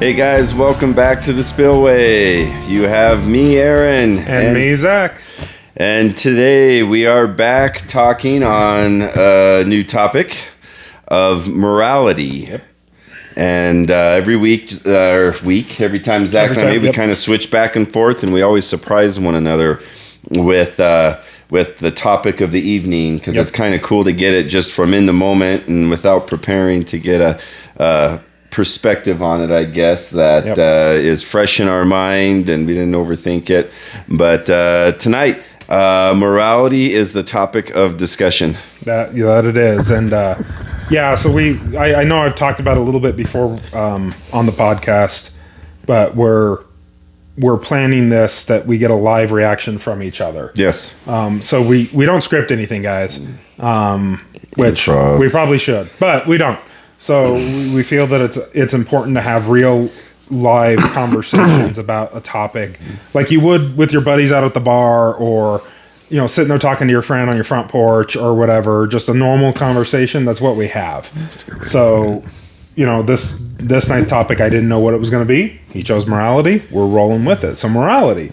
Hey guys, welcome back to the Spillway. You have me, Aaron. And me, Zach. And today we are back talking on a new topic of morality. Yep. And every time Zach and I maybe we kind of switch back and forth, and we always surprise one another with the topic of the evening, because it's kind of cool to get it just from in the moment and without preparing, to get a perspective on it, I guess, that is fresh in our mind and we didn't overthink it. But tonight, morality is the topic of discussion. That it is. And so I know I've talked about it a little bit before on the podcast, but we're planning this that we get a live reaction from each other. Yes. So we don't script anything, guys, which we probably should, but we don't. So we feel that it's important to have real live conversations about a topic, like you would with your buddies out at the bar, or sitting there talking to your friend on your front porch or whatever. Just a normal conversation. That's what we have. So this night's topic, I didn't know what it was going to be. He chose morality. We're rolling with it. So morality.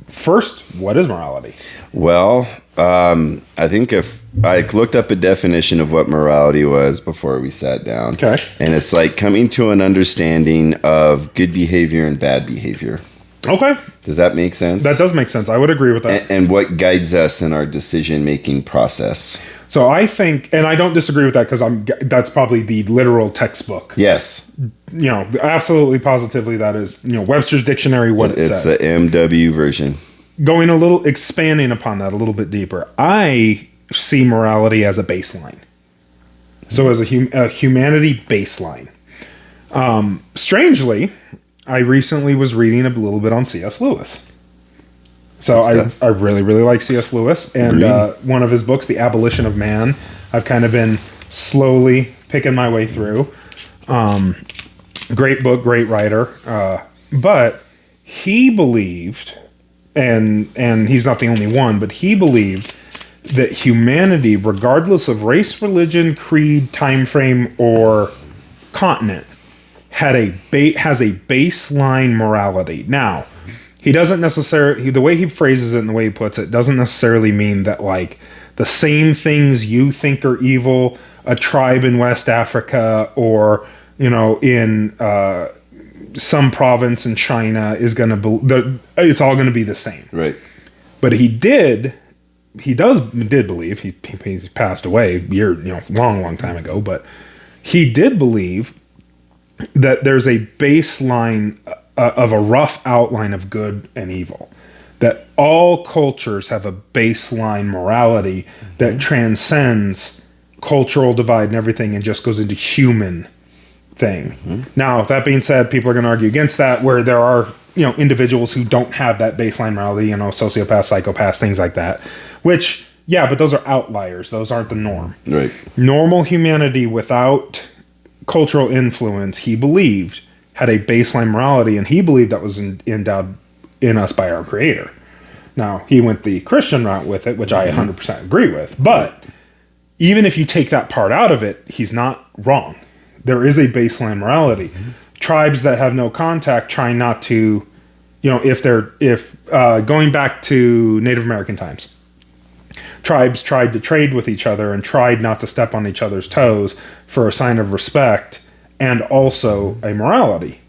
First, what is morality? Well, I think if I looked up a definition of what morality was before we sat down. Okay. And it's like coming to an understanding of good behavior and bad behavior. Okay. Does that make sense? That does make sense. I would agree with that. And what guides us in our decision-making process. So I think, and I don't disagree with that, because that's probably the literal textbook. Yes. Absolutely, positively, that is, Webster's Dictionary, it says. It's the MW version. Expanding upon that a little bit deeper, I see morality as a baseline. So as a humanity baseline. Strangely, I recently was reading a little bit on C.S. Lewis. So I really, really like C.S. Lewis. And one of his books, The Abolition of Man, I've kind of been slowly picking my way through. Great book, great writer. But he believed, and he's not the only one, but he believed that humanity, regardless of race, religion, creed, time frame, or continent, has a baseline morality. Now, he doesn't necessarily, the way he phrases it and the way he puts it doesn't necessarily mean that, like, the same things you think are evil, a tribe in West Africa, or in some province in China is going to it's all going to be the same. Right. But he did believe, he's passed away long time ago, but he did believe that there's a baseline of a rough outline of good and evil, that all cultures have a baseline morality that transcends cultural divide and everything and just goes into human thing. Mm-hmm. Now, that being said, people are going to argue against that, where there are individuals who don't have that baseline morality, sociopaths, psychopaths, things like that, which, but those are outliers. Those aren't the norm. Right. Normal humanity without cultural influence, he believed, had a baseline morality, and he believed that was endowed in us by our Creator. Now, he went the Christian route with it, which I 100% agree with, but even if you take that part out of it, he's not wrong. There is a baseline morality. Mm-hmm. Tribes that have no contact try not to, going back to Native American times, tribes tried to trade with each other and tried not to step on each other's toes for a sign of respect and also a morality.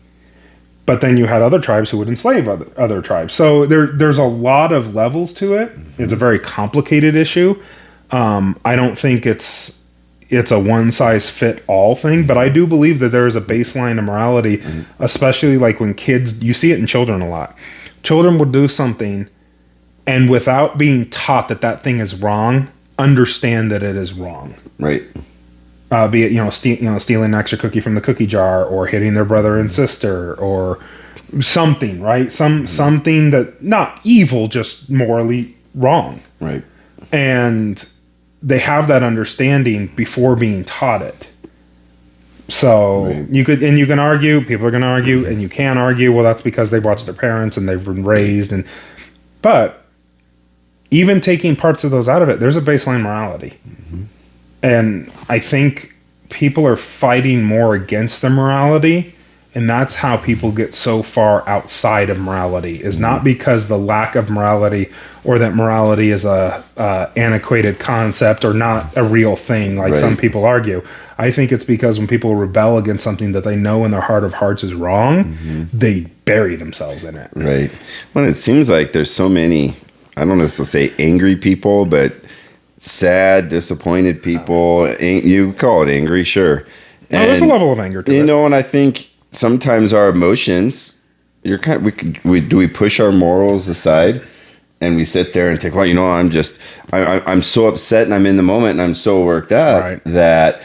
But then you had other tribes who would enslave other tribes. So there's a lot of levels to it. Mm-hmm. It's a very complicated issue. I don't think it's a one-size-fit-all thing, but I do believe that there is a baseline of morality, especially like when kids, you see it in children a lot. Children will do something, and without being taught that thing is wrong, understand that it is wrong. Right. Be it stealing an extra cookie from the cookie jar, or hitting their brother and sister, or something, right? Something that not evil, just morally wrong. Right. And they have that understanding before being taught it. So you can argue, people are going to argue, and you can argue, well, that's because they watched their parents and they've been raised, but even taking parts of those out of it, there's a baseline morality. Mm-hmm. And I think people are fighting more against the morality And that's how people get so far outside of morality, is not because the lack of morality or that morality is a antiquated concept or not a real thing like some people argue. I think it's because when people rebel against something that they know in their heart of hearts is wrong, they bury themselves in it. Right. Well, it seems like there's so many, I don't know if to say angry people, but sad, disappointed people. You call it angry, sure. And there's a level of anger to it. You know, and I think sometimes our emotions, we push our morals aside and we sit there and think, well, you know, I'm so upset and I'm in the moment and I'm so worked up that,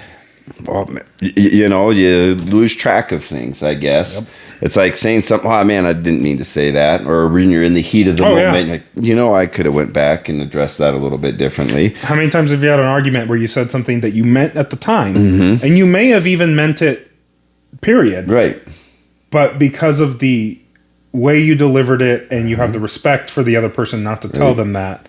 well, you know, you lose track of things, I guess. Yep. It's like saying something, oh man, I didn't mean to say that. Or when you're in the heat of the moment, like, you know, I could have went back and addressed that a little bit differently. How many times have you had an argument where you said something that you meant at the time, and you may have even meant it, period. Right. But because of the way you delivered it and you have the respect for the other person not to tell them that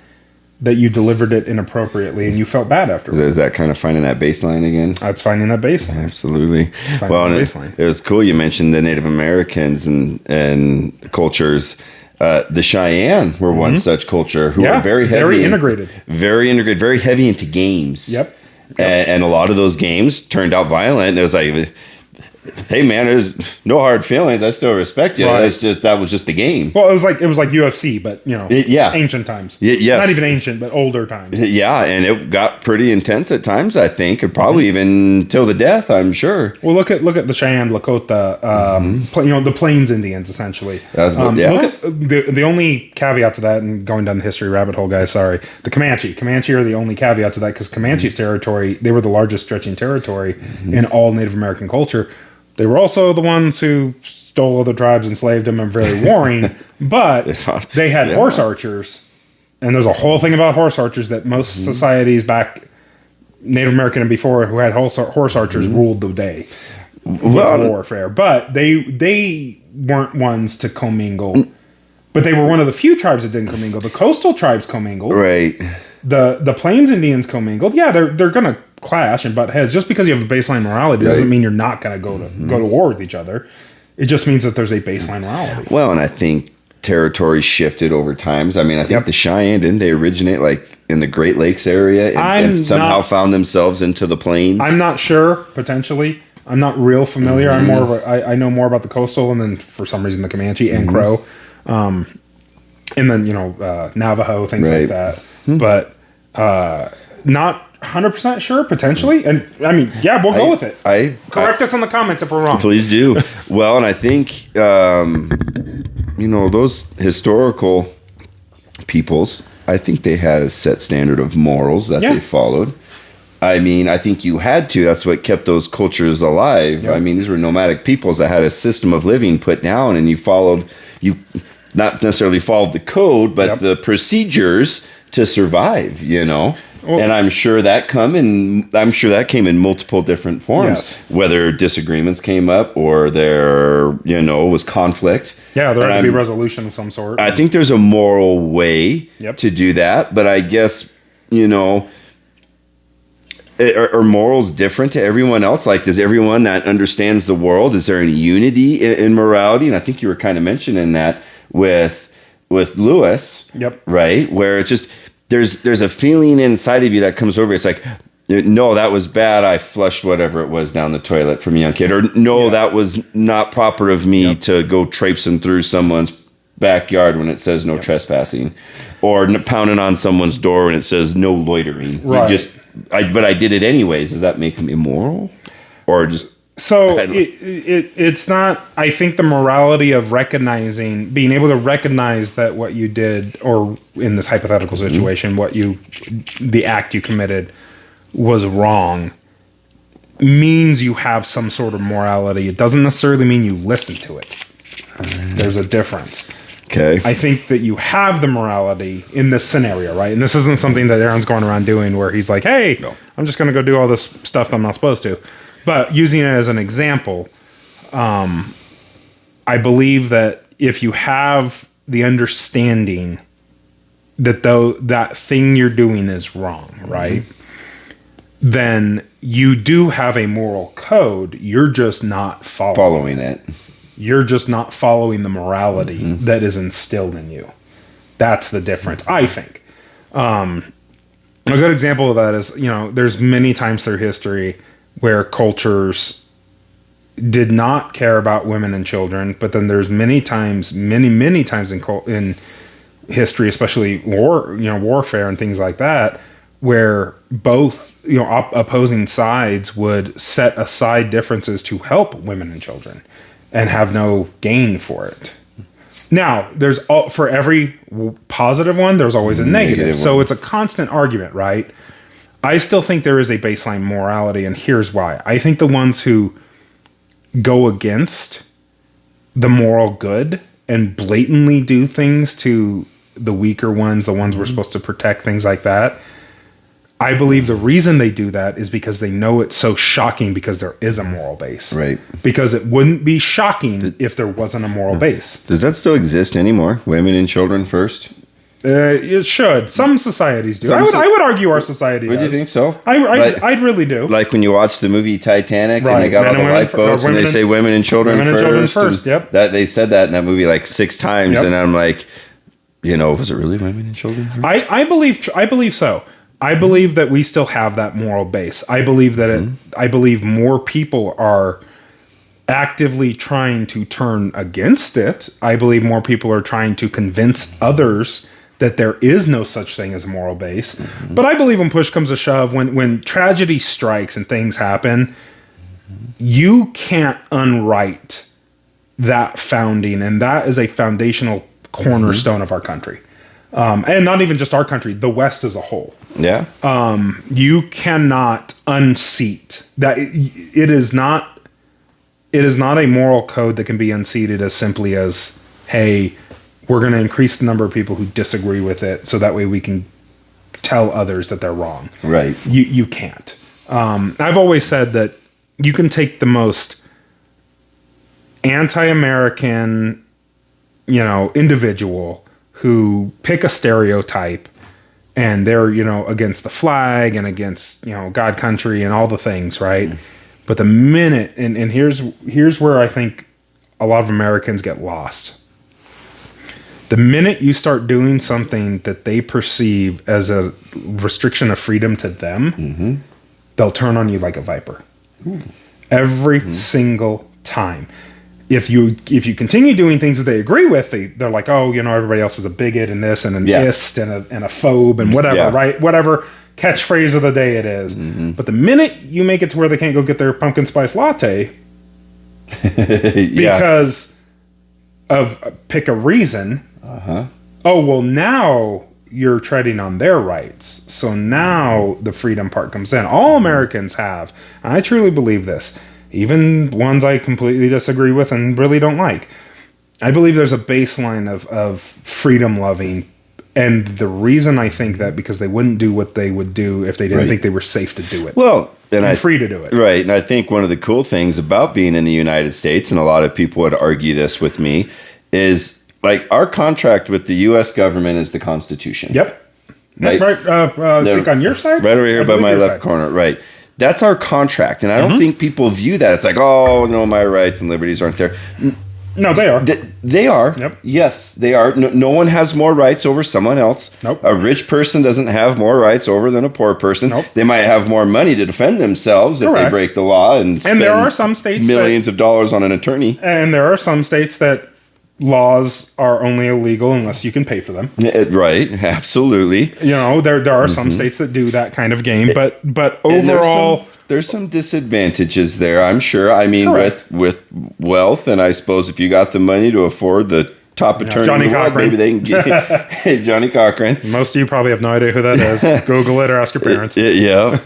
you delivered it inappropriately and you felt bad afterwards. Is that kind of finding that baseline again? That's finding that baseline. Absolutely. Well, it was cool you mentioned the Native Americans and cultures. The Cheyenne were one such culture who were very heavy. Very integrated. Very heavy into games. Yep. And a lot of those games turned out violent. It was like, hey man, there's no hard feelings. I still respect you. Right. That was just the game. Well, it was like UFC, but you know, ancient times. Yes. Not even ancient, but older times. Yeah, and it got pretty intense at times. I think, and probably even till the death. I'm sure. Well, look at the Cheyenne, Lakota, you know, the Plains Indians, essentially. Look at the only caveat to that, and going down the history rabbit hole, guys. Sorry, the Comanche are the only caveat to that because Comanche's territory, they were the largest stretching territory in all Native American culture. They were also the ones who stole other tribes, enslaved them, and very warring. But they had horse archers, and there's a whole thing about horse archers that most societies back, Native American and before, who had horse archers ruled the day with warfare. But they weren't ones to commingle. But they were one of the few tribes that didn't commingle. The coastal tribes commingled. Right. The Plains Indians commingled. Yeah, they're gonna clash and butt heads. Just because you have a baseline morality doesn't mean you're not gonna go to war with each other. It just means that there's a baseline morality. Well, and I think territory shifted over times. I mean, I think the Cheyenne, didn't they originate like in the Great Lakes area and somehow found themselves into the plains? I'm not sure. Potentially, I'm not real familiar. I'm more of I know more about the coastal, and then for some reason the Comanche and Crow, and then you know Navajo, things like that. But not 100% sure, potentially. And I mean, we'll go with it. Correct us in the comments if we're wrong. Please do. Well, and I think, you know, those historical peoples, I think they had a set standard of morals that they followed. I mean, I think you had to. That's what kept those cultures alive. Yep. I mean, these were nomadic peoples that had a system of living put down, and you not necessarily followed the code, but the procedures to survive, you know. Well, and I'm sure that came in multiple different forms, whether disagreements came up or there, you know, was conflict. Yeah, there had to be resolution of some sort. I think there's a moral way to do that, but I guess, you know, are morals different to everyone else? Like, does everyone that understands the world, is there any unity in morality? And I think you were kind of mentioning that with Lewis, right? Where it's just, there's a feeling inside of you that comes over. It's like, no, that was bad. I flushed whatever it was down the toilet from a young kid. Or no, that was not proper of me to go traipsing through someone's backyard when it says no trespassing. Or pounding on someone's door when it says no loitering. Right. But I did it anyways. Does that make them immoral? Or just... So it's not, I think the morality of being able to recognize that what you did, or in this hypothetical situation, the act you committed was wrong, means you have some sort of morality. It doesn't necessarily mean you listen to it. There's a difference. Okay. I think that you have the morality in this scenario, right? And this isn't something that Aaron's going around doing where he's like, hey, I'm just going to go do all this stuff that I'm not supposed to. But using it as an example, I believe that if you have the understanding that that thing you're doing is wrong, right? Then you do have a moral code. You're just not following it. You're just not following the morality that is instilled in you. That's the difference, I think. A good example of that is, there's many times through history where cultures did not care about women and children, but then there's many times in history, especially warfare and things like that, where both opposing sides would set aside differences to help women and children and have no gain for it. Now, for every positive one, there's always a negative. So it's a constant argument, right? I still think there is a baseline morality, and here's why. I think the ones who go against the moral good and blatantly do things to the weaker ones, the ones we're supposed to protect, things like that, I believe the reason they do that is because they know it's so shocking because there is a moral base. Right. Because it wouldn't be shocking if there wasn't a moral base. Does that still exist anymore? Women and children first? It should. Some societies do. I would argue our society does. Would you think so? I really do. Like when you watch the movie Titanic and they got all the lifeboats and they say women and children first. Women and children first, yep. That, they said that in that movie like 6 times. Yep. And I'm like, was it really women and children first? I believe so. I believe that we still have that moral base. I believe that I believe more people are actively trying to turn against it. I believe more people are trying to convince others that there is no such thing as a moral base. Mm-hmm. But I believe when push comes to shove, when tragedy strikes and things happen, you can't unwrite that founding. And that is a foundational cornerstone of our country. And not even just our country, the West as a whole. Yeah. You cannot unseat that. It is not a moral code that can be unseated as simply as, hey, we're going to increase the number of people who disagree with it so that way we can tell others that they're wrong. Right. You can't. I've always said that you can take the most anti-American, individual who pick a stereotype and they're, against the flag and against, God, country and all the things, right? Mm. But the minute, and here's where I think a lot of Americans get lost. The minute you start doing something that they perceive as a restriction of freedom to them, they'll turn on you like a viper. Ooh. Every single time. If you continue doing things that they agree with, they're like, oh, everybody else is a bigot and this and an ist and a phobe and whatever, right? Whatever catchphrase of the day it is. Mm-hmm. But the minute you make it to where they can't go get their pumpkin spice latte because of pick a reason, oh, well, now you're treading on their rights. So now the freedom part comes in. All Americans have, and I truly believe this, even ones I completely disagree with and really don't like. I believe there's a baseline of freedom loving. And the reason I think that, because they wouldn't do what they would do if they didn't think they were safe to do it. Well, and free to do it. Right. And I think one of the cool things about being in the United States, and a lot of people would argue this with me, is like our contract with the U.S. government is the Constitution. Yep. Right. I think on your side? Right over here by my left corner. Right. That's our contract. And I don't think people view that. It's like, oh, no, my rights and liberties aren't there. No, they are. They are. Yep. Yes, they are. No one has more rights over someone else. Nope. A rich person doesn't have more rights over than a poor person. Nope. They might have more money to defend themselves if they break the law and spend there are some states millions of dollars on an attorney. And there are some states that laws are only illegal unless you can pay for them. Right, absolutely. There are some states that do that kind of game, but overall, there's some disadvantages there, I'm sure. I mean, with wealth, and I suppose if you got the money to afford the top attorney Johnny in the world, maybe they can get Johnny Cochran. Most of you probably have no idea who that is. Google it or ask your parents. Yeah,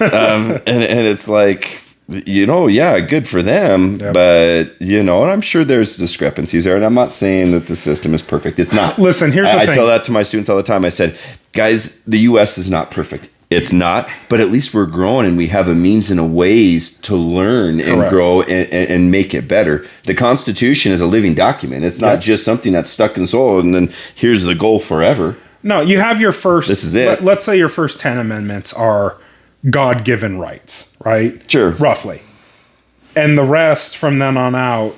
and it's like, good for them, but and I'm sure there's discrepancies there, and I'm not saying that the system is perfect. It's not. Listen, here's the thing. I tell that to my students all the time. I said, guys, the U.S. is not perfect. It's not, but at least we're growing and we have a means and a ways to learn and grow and make it better. The Constitution is a living document. It's not just something that's stuck in soil and then here's the goal forever. No, you have your first. This is it. Let's say your first 10 amendments are God-given rights, right? Sure. Roughly. And the rest from then on out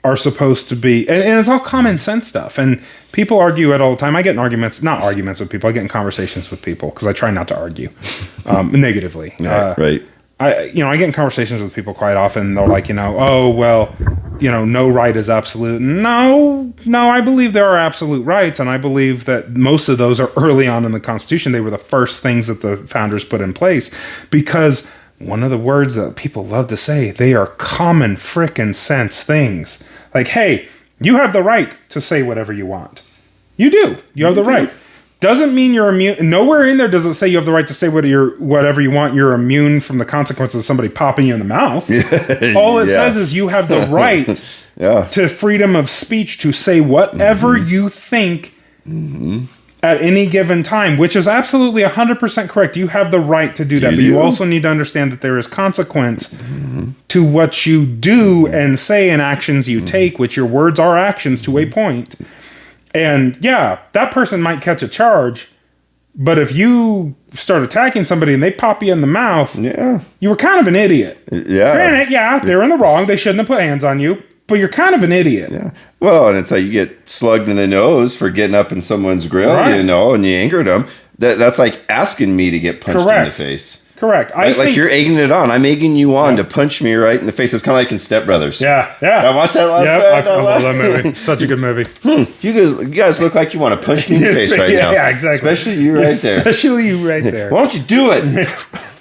are supposed to be, and it's all common sense stuff. And people argue it all the time. I get in not arguments with people. I get in conversations with people because I try not to argue negatively. Right. I get in conversations with people quite often. They're like, oh, well, no right is absolute. No, I believe there are absolute rights. And I believe that most of those are early on in the Constitution. They were the first things that the founders put in place because one of the words that people love to say, they are common frickin' sense things. Like, hey, you have the right to say whatever you want. You do. You have the right. Doesn't mean you're immune. Nowhere in there does it say you have the right to say whatever you want. You're immune from the consequences of somebody popping you in the mouth. All it says is you have the right to freedom of speech to say whatever you think at any given time, which is absolutely 100% correct. You have the right to do that. But you also need to understand that there is consequence to what you do and say and actions you take, which your words are actions to a point. And yeah, that person might catch a charge, but if you start attacking somebody and they pop you in the mouth, you were kind of an idiot. Yeah. Granted, they're in the wrong. They shouldn't have put hands on you, but you're kind of an idiot. Yeah. Well, and it's like you get slugged in the nose for getting up in someone's grill, and you angered them. That's like asking me to get punched in the face. Correct. I think, you're egging it on. I'm egging you on to punch me right in the face. It's kind of like in Step Brothers. Yeah. I watched that last night. I love that movie. Such a good movie. You guys look like you want to punch me in the face right now. Yeah, exactly. Especially you right there. Especially you right there. Why don't you do it?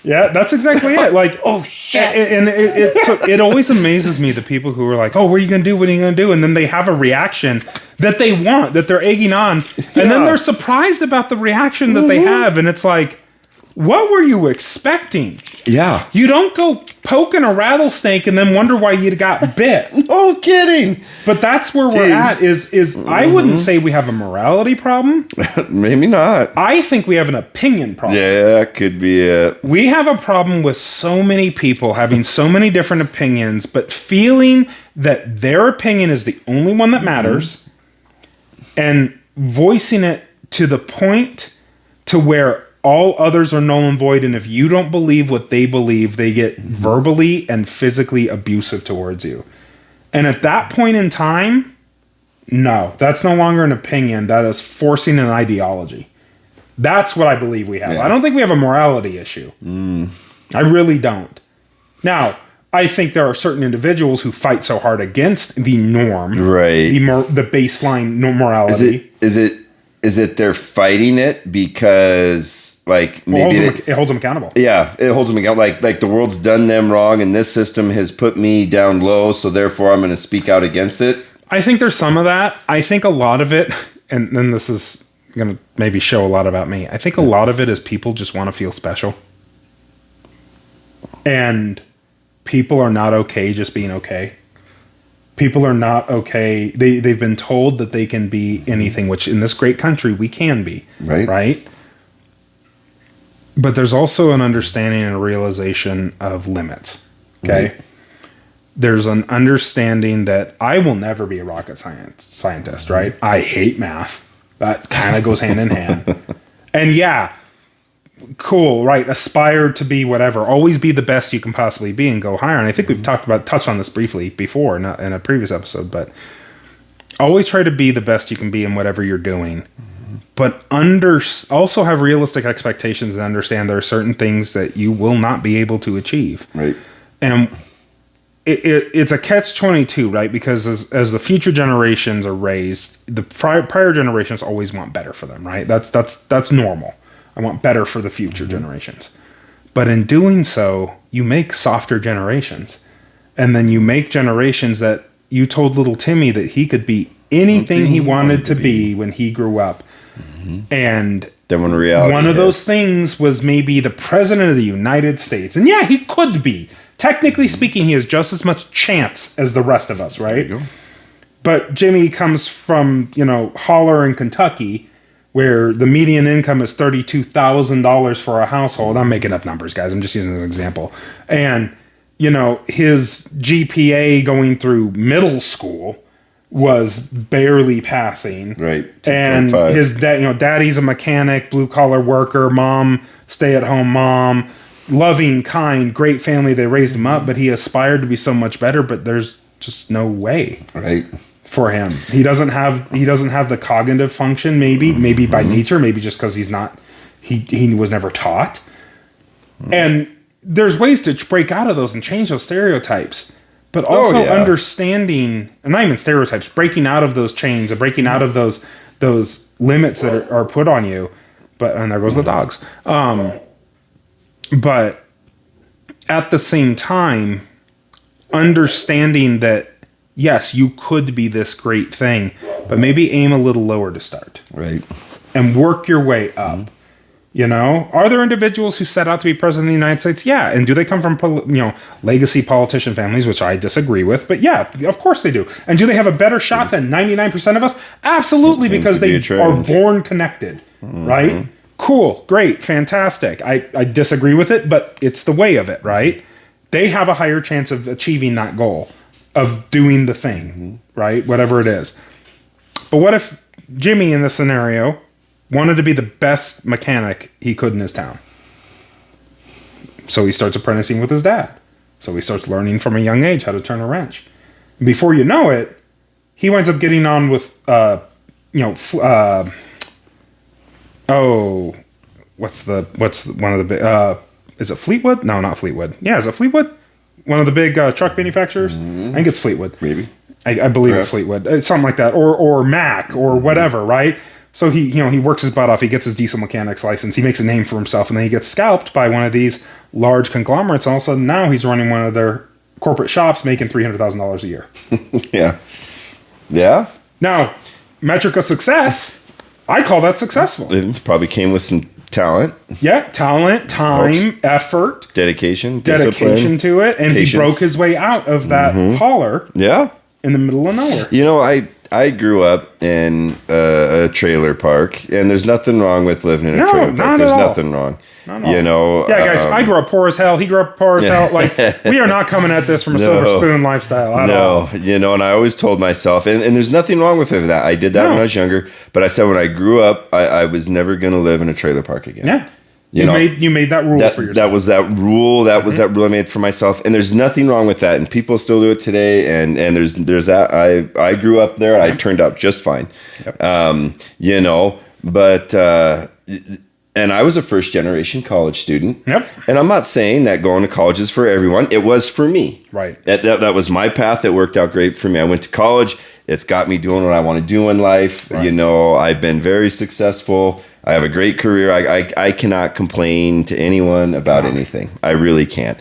Yeah, that's exactly it. Like, oh shit! And it always amazes me the people who are like, "Oh, what are you gonna do? What are you gonna do?" And then they have a reaction that they want, that they're egging on, and then they're surprised about the reaction that they have, and it's like, what were you expecting? Yeah. You don't go poking a rattlesnake and then wonder why you got bit. No kidding. But that's where we're at is I wouldn't say we have a morality problem. Maybe not. I think we have an opinion problem. Yeah, that could be it. We have a problem with so many people having so many different opinions, but feeling that their opinion is the only one that matters and voicing it to the point to where all others are null and void, and if you don't believe what they believe, they get verbally and physically abusive towards you. And at that point in time, no, that's no longer an opinion. That is forcing an ideology. That's what I believe we have. Yeah. I don't think we have a morality issue. I really don't. Now, I think there are certain individuals who fight so hard against the norm, right? The baseline morality. Is it they're fighting it because like maybe it holds them accountable? Yeah, it holds them accountable. Like the world's done them wrong, and this system has put me down low, so therefore I'm going to speak out against it. I think there's some of that. I think a lot of it, and then this is going to maybe show a lot about me. I think a lot of it is people just want to feel special, and people are not okay just being okay. People are not okay. They've been told that they can be anything, which in this great country we can be. Right? But there's also an understanding and a realization of limits. Okay? Right. There's an understanding that I will never be a rocket scientist, right? I hate math. That kind of goes hand in hand. And yeah, cool, right? Aspire to be whatever. Always be the best you can possibly be and go higher. And I think we've touched on this briefly before, not in a previous episode, but always try to be the best you can be in whatever you're doing. But also have realistic expectations and understand there are certain things that you will not be able to achieve. Right. And it's a catch-22, right? Because as the future generations are raised, the prior generations always want better for them, right? That's normal. I want better for the future generations. But in doing so, you make softer generations. And then you make generations that you told little Timmy that he could be anything he wanted to be when he grew up. And then when reality one of those things was maybe the president of the United States. And yeah, he could be. Technically speaking, he has just as much chance as the rest of us, right? But Jimmy comes from, Holler in Kentucky, where the median income is $32,000 for a household. I'm making up numbers, guys. I'm just using an example. And, his GPA going through middle school was barely passing. Right. And his dad, daddy's a mechanic, blue collar worker, mom, stay at home mom, loving, kind, great family. They raised him up, but he aspired to be so much better. But there's just no way Right. for him. He doesn't have the cognitive function, maybe by nature, maybe just because he was never taught. And there's ways to break out of those and change those stereotypes, but also understanding, and not even stereotypes, breaking out of those chains and breaking out of those limits that are put on you. And there goes the dogs. But at the same time, understanding that, yes, you could be this great thing, but maybe aim a little lower to start. Right. And work your way up. You know, are there individuals who set out to be president of the United States? Yeah. And do they come from, legacy politician families, which I disagree with? But yeah, of course they do. And do they have a better shot than 99% of us? Absolutely, because they are born connected, right? Cool, great, fantastic. I disagree with it, but it's the way of it, right? They have a higher chance of achieving that goal, of doing the thing, right? Whatever it is. But what if Jimmy in this scenario wanted to be the best mechanic he could in his town? So he starts apprenticing with his dad. So he starts learning from a young age how to turn a wrench. And before you know it, he winds up getting on with, what's one of the big, is it Fleetwood? No, not Fleetwood. Yeah, is it Fleetwood? One of the big truck manufacturers? I think it's Fleetwood. Maybe. I believe it's Fleetwood. It's something like that. Or Mac or whatever, right? So he works his butt off. He gets his diesel mechanics license. He makes a name for himself, and then he gets scalped by one of these large conglomerates. And all of a sudden, now he's running one of their corporate shops, making $300,000 a year. Yeah. Yeah. Now, metric of success, I call that successful. It probably came with some talent. Yeah, talent, time, effort, dedication to it, and patience. He broke his way out of that holler. Yeah. In the middle of nowhere. You know, I grew up in a trailer park, and there's nothing wrong with living in a trailer park. There's nothing wrong. You know. Yeah, guys, I grew up poor as hell. He grew up poor as hell. Like, we are not coming at this from a silver spoon lifestyle at all. You know, and I always told myself, and there's nothing wrong with that. I did that when I was younger, but I said when I grew up, I was never going to live in a trailer park again. Yeah. You made that rule for yourself. That was that rule. That was that rule I made for myself. And there's nothing wrong with that. And people still do it today. And there's that. I grew up there. And I turned out just fine. Yep. You know, but and I was a first generation college student. Yep. And I'm not saying that going to college is for everyone. It was for me. Right. That was my path. That worked out great for me. I went to college. It's got me doing what I want to do in life. Right. You know, I've been very successful. I have a great career. I cannot complain to anyone about anything. I really can't.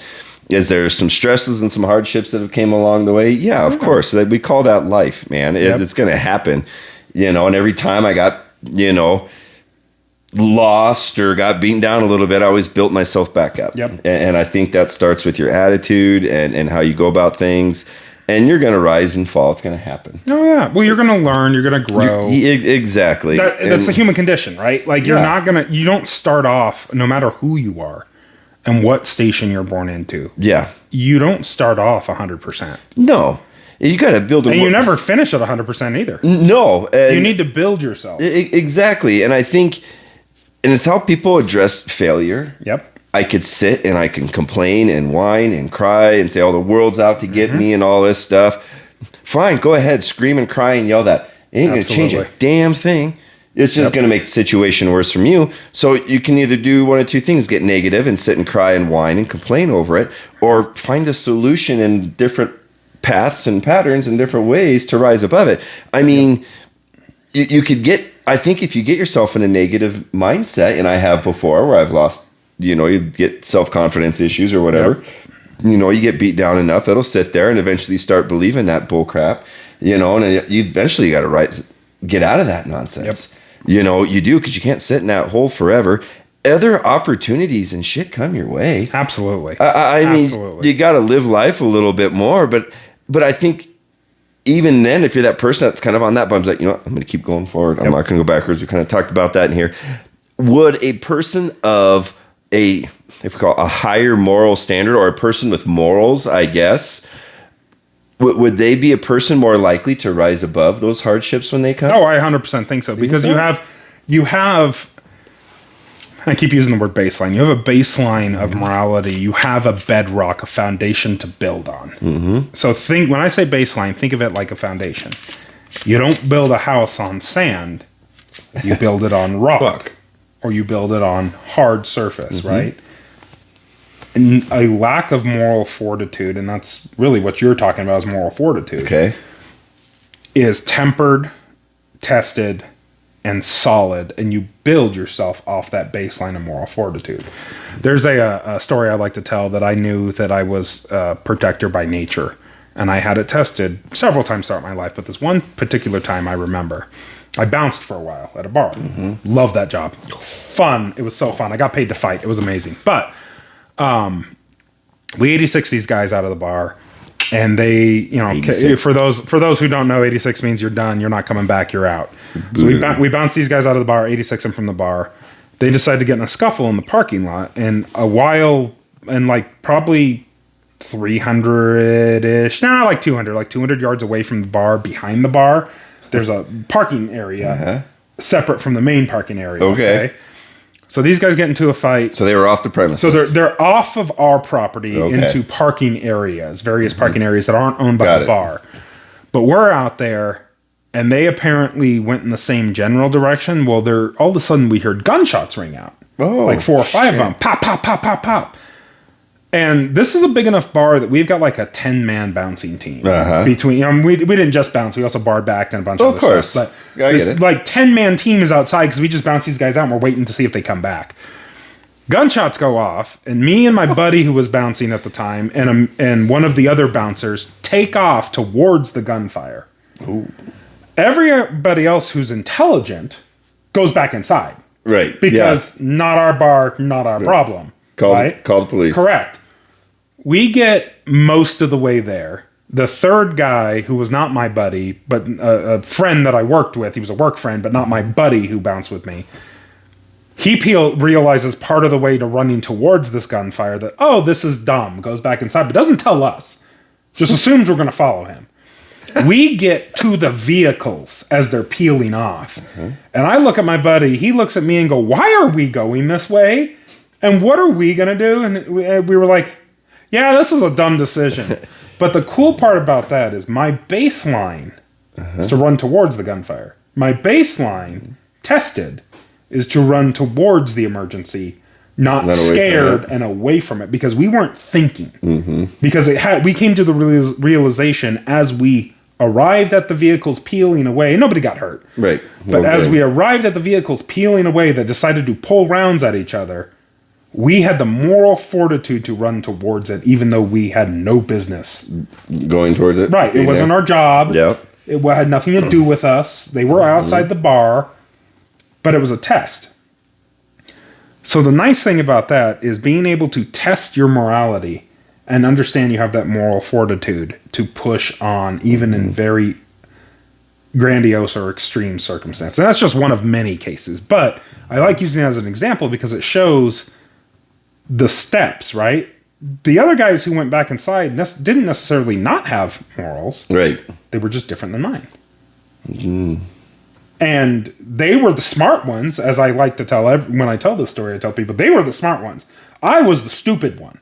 Is there some stresses and some hardships that have came along the way? Yeah, of course. We call that life, man. It's going to happen. You know, and every time I got, lost or got beaten down a little bit, I always built myself back up. Yep. And I think that starts with your attitude and how you go about things. And you're going to rise and fall. It's going to happen. Oh, yeah. Well, you're going to learn. You're going to grow. Exactly. That's the human condition, right? Like, you don't start off, no matter who you are and what station you're born into. Yeah. You don't start off 100%. No. You got to build and you never finish at 100% either. No. You need to build yourself. Exactly. And I think, and it's how people address failure. Yep. I could sit and I can complain and whine and cry and say, oh, the world's out to get me and all this stuff. Fine, go ahead, scream and cry and yell that. It ain't going to change a damn thing. It's just going to make the situation worse from you. So you can either do one of two things, get negative and sit and cry and whine and complain over it, or find a solution in different paths and patterns and different ways to rise above it. I mean, you could get, I think if you get yourself in a negative mindset, and I have before where I've lost, you get self-confidence issues or whatever. Yep. You get beat down enough, that'll sit there and eventually start believing that bull crap, and you eventually got to get out of that nonsense. Yep. You do, because you can't sit in that hole forever. Other opportunities and shit come your way. Absolutely. I mean, you got to live life a little bit more, but I think even then, if you're that person that's kind of on that bump, like, I'm going to keep going forward. Yep. I'm not going to go backwards. We kind of talked about that in here. Would a person of if we call it a higher moral standard, or a person with morals, I guess, would they be a person more likely to rise above those hardships when they come? Oh, I 100% think so, because you have, I keep using the word baseline. You have a baseline of morality. You have a bedrock, a foundation to build on. Mm-hmm. So when I say baseline, think of it like a foundation. You don't build a house on sand. You build it on rock. Or you build it on hard surface, right? And a lack of moral fortitude, and that's really what you're talking about is moral fortitude. Okay. Is tempered, tested, and solid, and you build yourself off that baseline of moral fortitude. There's a story I like to tell that I knew that I was a protector by nature, and I had it tested several times throughout my life, but this one particular time I remember. I bounced for a while at a bar. Loved that job. Fun. It was so fun. I got paid to fight. It was amazing. But we 86 these guys out of the bar. And they, for those who don't know, 86 means you're done. You're not coming back. You're out. So we bounced these guys out of the bar, 86 them from the bar. They decided to get in a scuffle in the parking lot. And probably 300-ish, like 200 yards away from the bar, behind the bar, there's a parking area separate from the main parking area. Okay. So these guys get into a fight. So they were off the premises. So they're off of our property into parking areas, various parking areas that aren't owned by the bar. But we're out there, and they apparently went in the same general direction. Well, all of a sudden we heard gunshots ring out. Oh, like 4 or 5 of them. Pop, pop, pop, pop, pop. And this is a big enough bar that we've got like a 10-man bouncing team. Between, we didn't just bounce, we also barred back and a bunch of other stuff. But this like 10-man team is outside because we just bounce these guys out and we're waiting to see if they come back. Gunshots go off, and me and my buddy who was bouncing at the time and one of the other bouncers take off towards the gunfire. Ooh. Everybody else who's intelligent goes back inside. Right. Because not our bar, not our problem. Call the police. Correct. We get most of the way there. The third guy, who was not my buddy, but a friend that I worked with, he was a work friend, but not my buddy who bounced with me, he realizes part of the way to running towards this gunfire that, this is dumb, goes back inside, but doesn't tell us. Just assumes we're going to follow him. We get to the vehicles as they're peeling off. And I look at my buddy, he looks at me and go, why are we going this way? And what are we going to do? And we were like, yeah, this is a dumb decision. But the cool part about that is my baseline is to run towards the gunfire. My baseline, tested, is to run towards the emergency, not scared and away from it, because we weren't thinking. Because we came to the realization as we arrived at the vehicles peeling away. Nobody got hurt. Right. But as we arrived at the vehicles peeling away that decided to pull rounds at each other, we had the moral fortitude to run towards it, even though we had no business going towards it. Right. It wasn't our job. Yep. It had nothing to do with us. They were outside the bar, but it was a test. So the nice thing about that is being able to test your morality and understand you have that moral fortitude to push on, even in very grandiose or extreme circumstances. And that's just one of many cases. But I like using it as an example because it shows the steps, right? The other guys who went back inside didn't necessarily not have morals. Right. They were just different than mine. And they were the smart ones, as I like to tell when I tell this story, I tell people, they were the smart ones. I was the stupid one.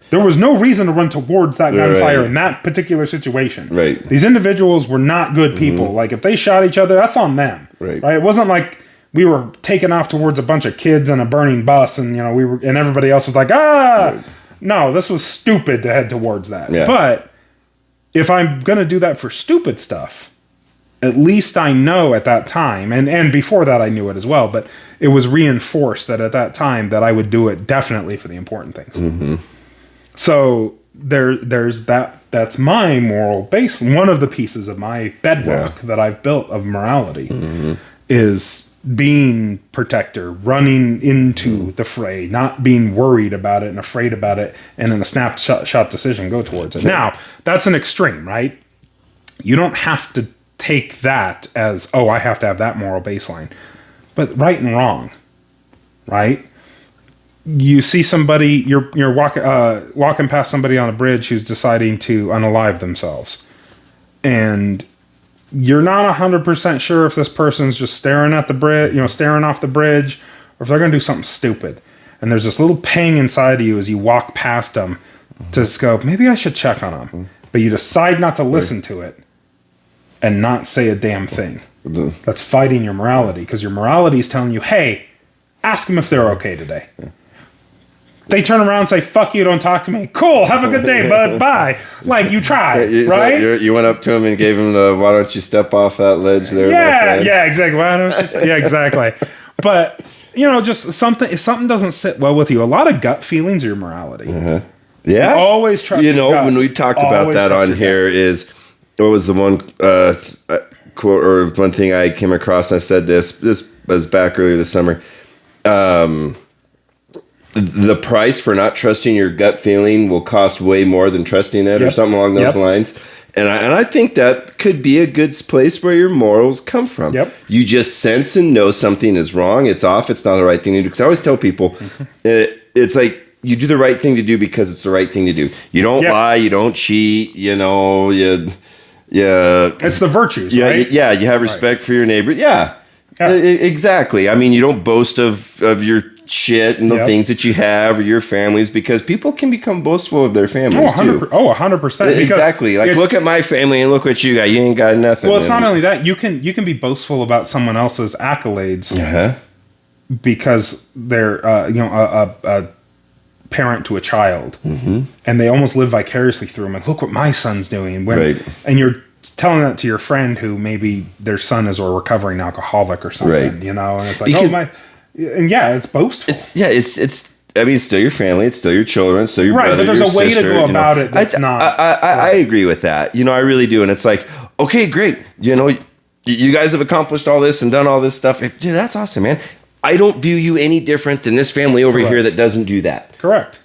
There was no reason to run towards that gunfire in that particular situation. Right. These individuals were not good people. Like, if they shot each other, that's on them. Right. It wasn't like we were taking off towards a bunch of kids in a burning bus, and and everybody else was like, Right. No, this was stupid to head towards that. Yeah. But if I'm going to do that for stupid stuff, at least I know at that time, and before that I knew it as well, but it was reinforced that at that time that I would do it definitely for the important things. So there's that. That's my moral base. One of the pieces of my bedrock that I've built of morality is being protector, running into the fray, not being worried about it and afraid about it, and in a snapshot decision go towards it. Now, that's an extreme, right? You don't have to take that as, I have to have that moral baseline. But right and wrong, right? You see somebody, you're walking past somebody on a bridge who's deciding to unalive themselves. And you're not 100% sure if this person's just staring at the bridge, staring off the bridge, or if they're going to do something stupid, and there's this little pang inside of you as you walk past them to just go, maybe I should check on them. But you decide not to listen to it and not say a damn thing. That's fighting your morality, because your morality is telling you, hey, ask them if they're okay today. They turn around and say, fuck you, don't talk to me. Cool, have a good day, bud, bye. Like, you tried, right? So you went up to him and gave him the, why don't you step off that ledge there? Yeah, exactly. Why don't you, yeah, exactly. But, just something, if something doesn't sit well with you, a lot of gut feelings are your morality. Uh-huh. Yeah. You always trust your gut. When we talked about that on here is, what was the one quote or one thing I came across, and I said this was back earlier this summer. The price for not trusting your gut feeling will cost way more than trusting it, or something along those lines. And I think that could be a good place where your morals come from. Yep. You just sense and know something is wrong, it's off, it's not the right thing to do. Because I always tell people, it's like you do the right thing to do because it's the right thing to do. You don't lie, you don't cheat, it's the virtues, right? Yeah, you have respect for your neighbor. Yeah. Exactly. I mean, you don't boast of your shit and the things that you have or your families, because people can become boastful of their families too. 100%. Exactly. Like, look at my family and look what you got. You ain't got nothing. Well, it's not only that. You can be boastful about someone else's accolades because they're a parent to a child, and they almost live vicariously through them. Like, look what my son's doing. And you're telling that to your friend who maybe their son is a recovering alcoholic or something, and it's like, it's boastful. It's I mean, it's still your family, it's still your children, it's still your brother, but there's your a way sister, to go about it that's not. I agree with that. I really do. And it's like, okay, great. You guys have accomplished all this and done all this stuff. Dude, that's awesome, man. I don't view you any different than this family over here that doesn't do that. Correct.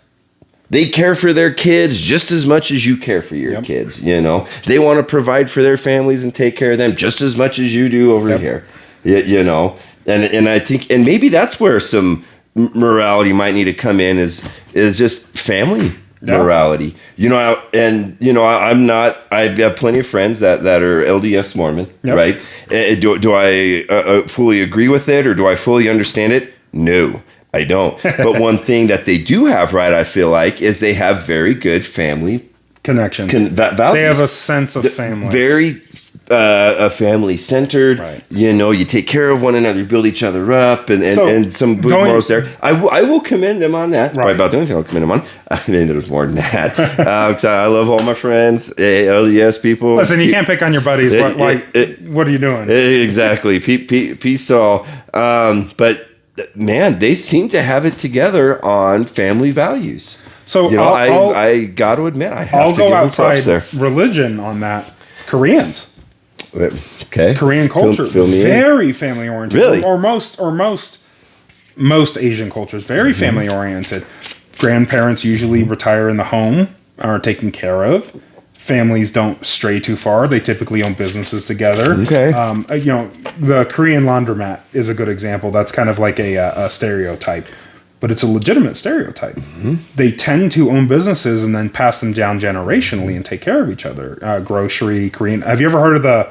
They care for their kids just as much as you care for your kids. They want to provide for their families and take care of them just as much as you do over here. And I think, and maybe that's where some morality might need to come in, is just family morality. I'm not. I've got plenty of friends that are LDS Mormon, right? Do I fully agree with it, or do I fully understand it? No. I don't. But one thing that they do have, right, I feel like, is they have very good family connections. Values. They have a sense of family. Very family centered. Right. You take care of one another, you build each other up, and some good morals there. I will commend them on that. That's probably about the only thing I'll commend them on. I mean, there's more than that. Because I love all my friends, LDS people. Listen, you can't pick on your buddies. What are you doing? Exactly. Peace to all. But man, they seem to have it together on family values. So I got to admit, I have to give them props there. Religion on that. Koreans. Okay. Korean culture, very family oriented. Really? Or most Asian cultures, very family oriented. Grandparents usually retire in the home, are taken care of. Families don't stray too far. They typically own businesses together. Okay. The Korean laundromat is a good example. That's kind of like a stereotype, but it's a legitimate stereotype. They tend to own businesses and then pass them down generationally and take care of each other. Grocery, Korean. Have you ever heard of the...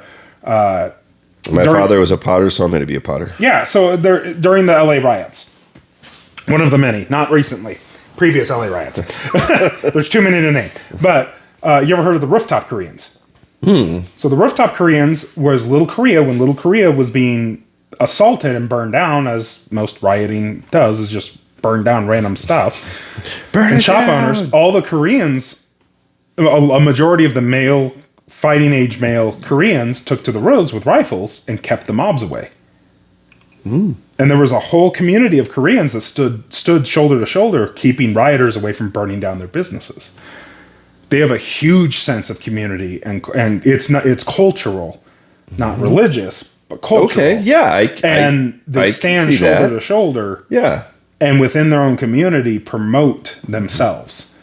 My father was a potter, so I'm going to be a potter. Yeah, so during the LA riots, one of the many, not recently, previous LA riots. There's too many to name. But you ever heard of the rooftop Koreans? So the rooftop Koreans was Little Korea when Little Korea was being assaulted and burned down, as most rioting does, is just burn down random stuff. And shop owners, all the Koreans, a majority of the fighting age male Koreans took to the roads with rifles and kept the mobs away. And there was a whole community of Koreans that stood shoulder to shoulder, keeping rioters away from burning down their businesses. They have a huge sense of community, and it's cultural, not religious, but cultural. Okay, yeah, they stand shoulder to shoulder. Yeah, and within their own community promote themselves,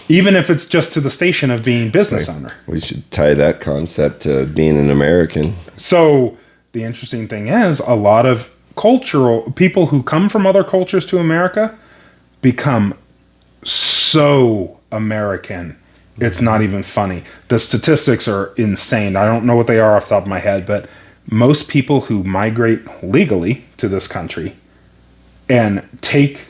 even if it's just to the station of being business owner. We should tie that concept to being an American. So the interesting thing is, a lot of cultural people who come from other cultures to America become so American. It's not even funny. The statistics are insane. I don't know what they are off the top of my head, but most people who migrate legally to this country and take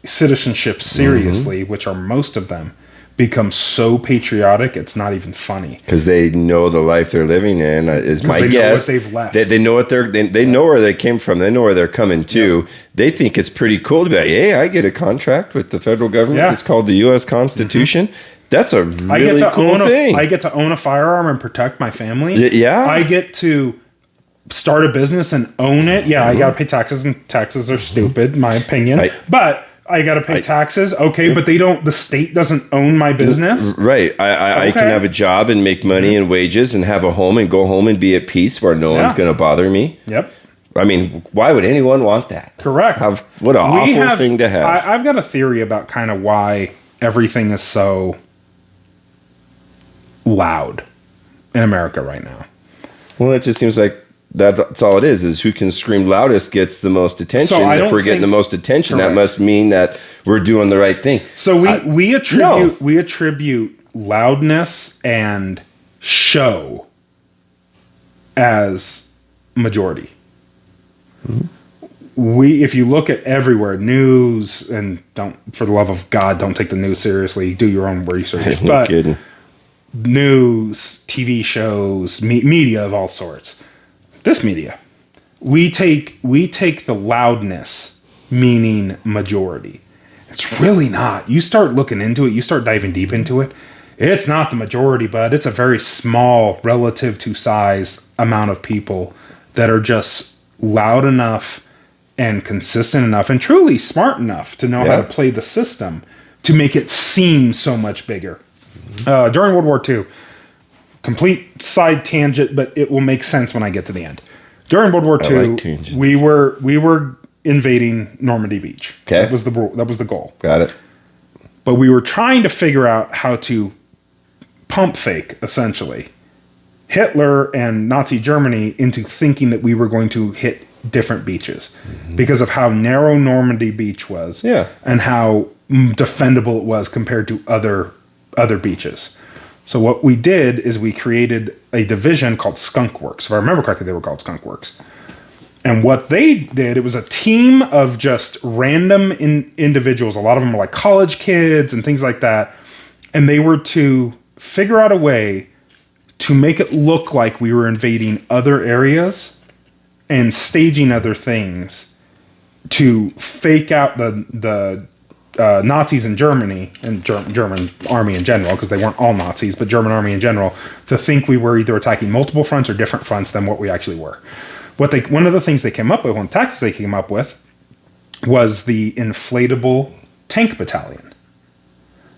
citizenship seriously, which are most of them, become so patriotic it's not even funny, because they know the life they're living in. Is my guess. Know what they've left. They know what they know where they came from. They know where they're coming to. They think it's pretty cool to be like, hey, I get a contract with the federal government. Yeah. It's called the U.S. Constitution. That's a really cool thing. I get to own a firearm and protect my family. Yeah. I get to start a business and own it. Yeah, I got to pay taxes, and taxes are stupid, in my opinion. But I got to pay taxes. Okay, but the state doesn't own my business. Right. I can have a job and make money and wages and have a home and go home and be at peace where no one's going to bother me. Yep. I mean, why would anyone want that? Correct. What an awful thing to have. I've got a theory about kind of why everything is so loud in America right now. Well, it just seems like that's all it is who can scream loudest gets the most attention. So if we're getting the most attention, correct, that must mean that we're doing the right thing. So we attribute loudness and show as majority. Mm-hmm. If you look at everywhere, news, and for the love of God, don't take the news seriously. Do your own research. No kidding. News, TV shows, media of all sorts. This media, we take the loudness, meaning majority. It's really not. You start looking into it, you start diving deep into it. It's not the majority, but it's a very small, relative to size, amount of people that are just loud enough and consistent enough and truly smart enough to know how to play the system to make it seem so much bigger. During World War II, complete side tangent, but it will make sense when I get to the end. During World War II, we were invading Normandy Beach. Okay, that was the goal. Got it. But we were trying to figure out how to pump fake, essentially, Hitler and Nazi Germany into thinking that we were going to hit different beaches because of how narrow Normandy Beach was, and how defendable it was compared to other beaches. So what we did is we created a division called Skunk Works. If I remember correctly, they were called Skunk Works. And what they did, it was a team of just random individuals. A lot of them were like college kids and things like that. And they were to figure out a way to make it look like we were invading other areas and staging other things to fake out the Nazis in Germany and German army in general, because they weren't all Nazis, but German army in general, to think we were either attacking multiple fronts or different fronts than what we actually were. One of the things they came up with, one of the tactics they came up with, was the inflatable tank battalion.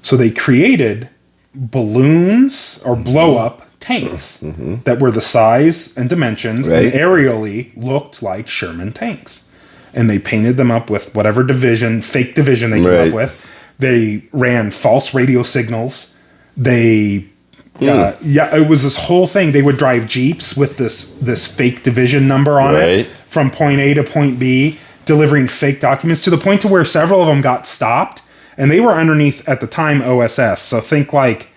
So they created balloons or blow-up tanks that were the size and dimensions and aerially looked like Sherman tanks. And they painted them up with whatever fake division they came up with. They ran false radio signals. It was this whole thing. They would drive Jeeps with this fake division number on it from point A to point B, delivering fake documents to the point to where several of them got stopped. And they were underneath, at the time, OSS. So think like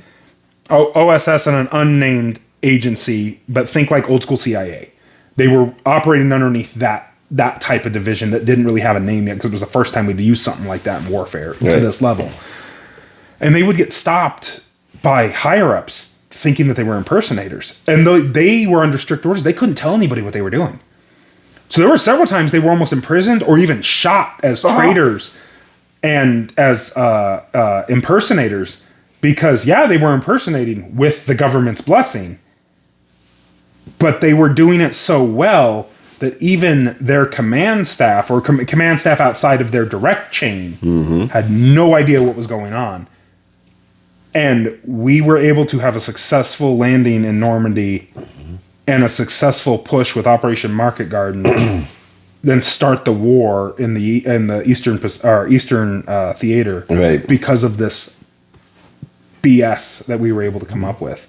OSS and an unnamed agency, but think like old school CIA. They were operating underneath that type of division that didn't really have a name yet, because it was the first time we'd used something like that in warfare to this level. And they would get stopped by higher-ups thinking that they were impersonators. And they were under strict orders, they couldn't tell anybody what they were doing. So there were several times they were almost imprisoned or even shot as traitors and as impersonators, because, they were impersonating with the government's blessing, but they were doing it so well that even their command staff or command staff outside of their direct chain had no idea what was going on. And we were able to have a successful landing in Normandy and a successful push with Operation Market Garden, then start the war in the Eastern Theater because of this BS that we were able to come up with.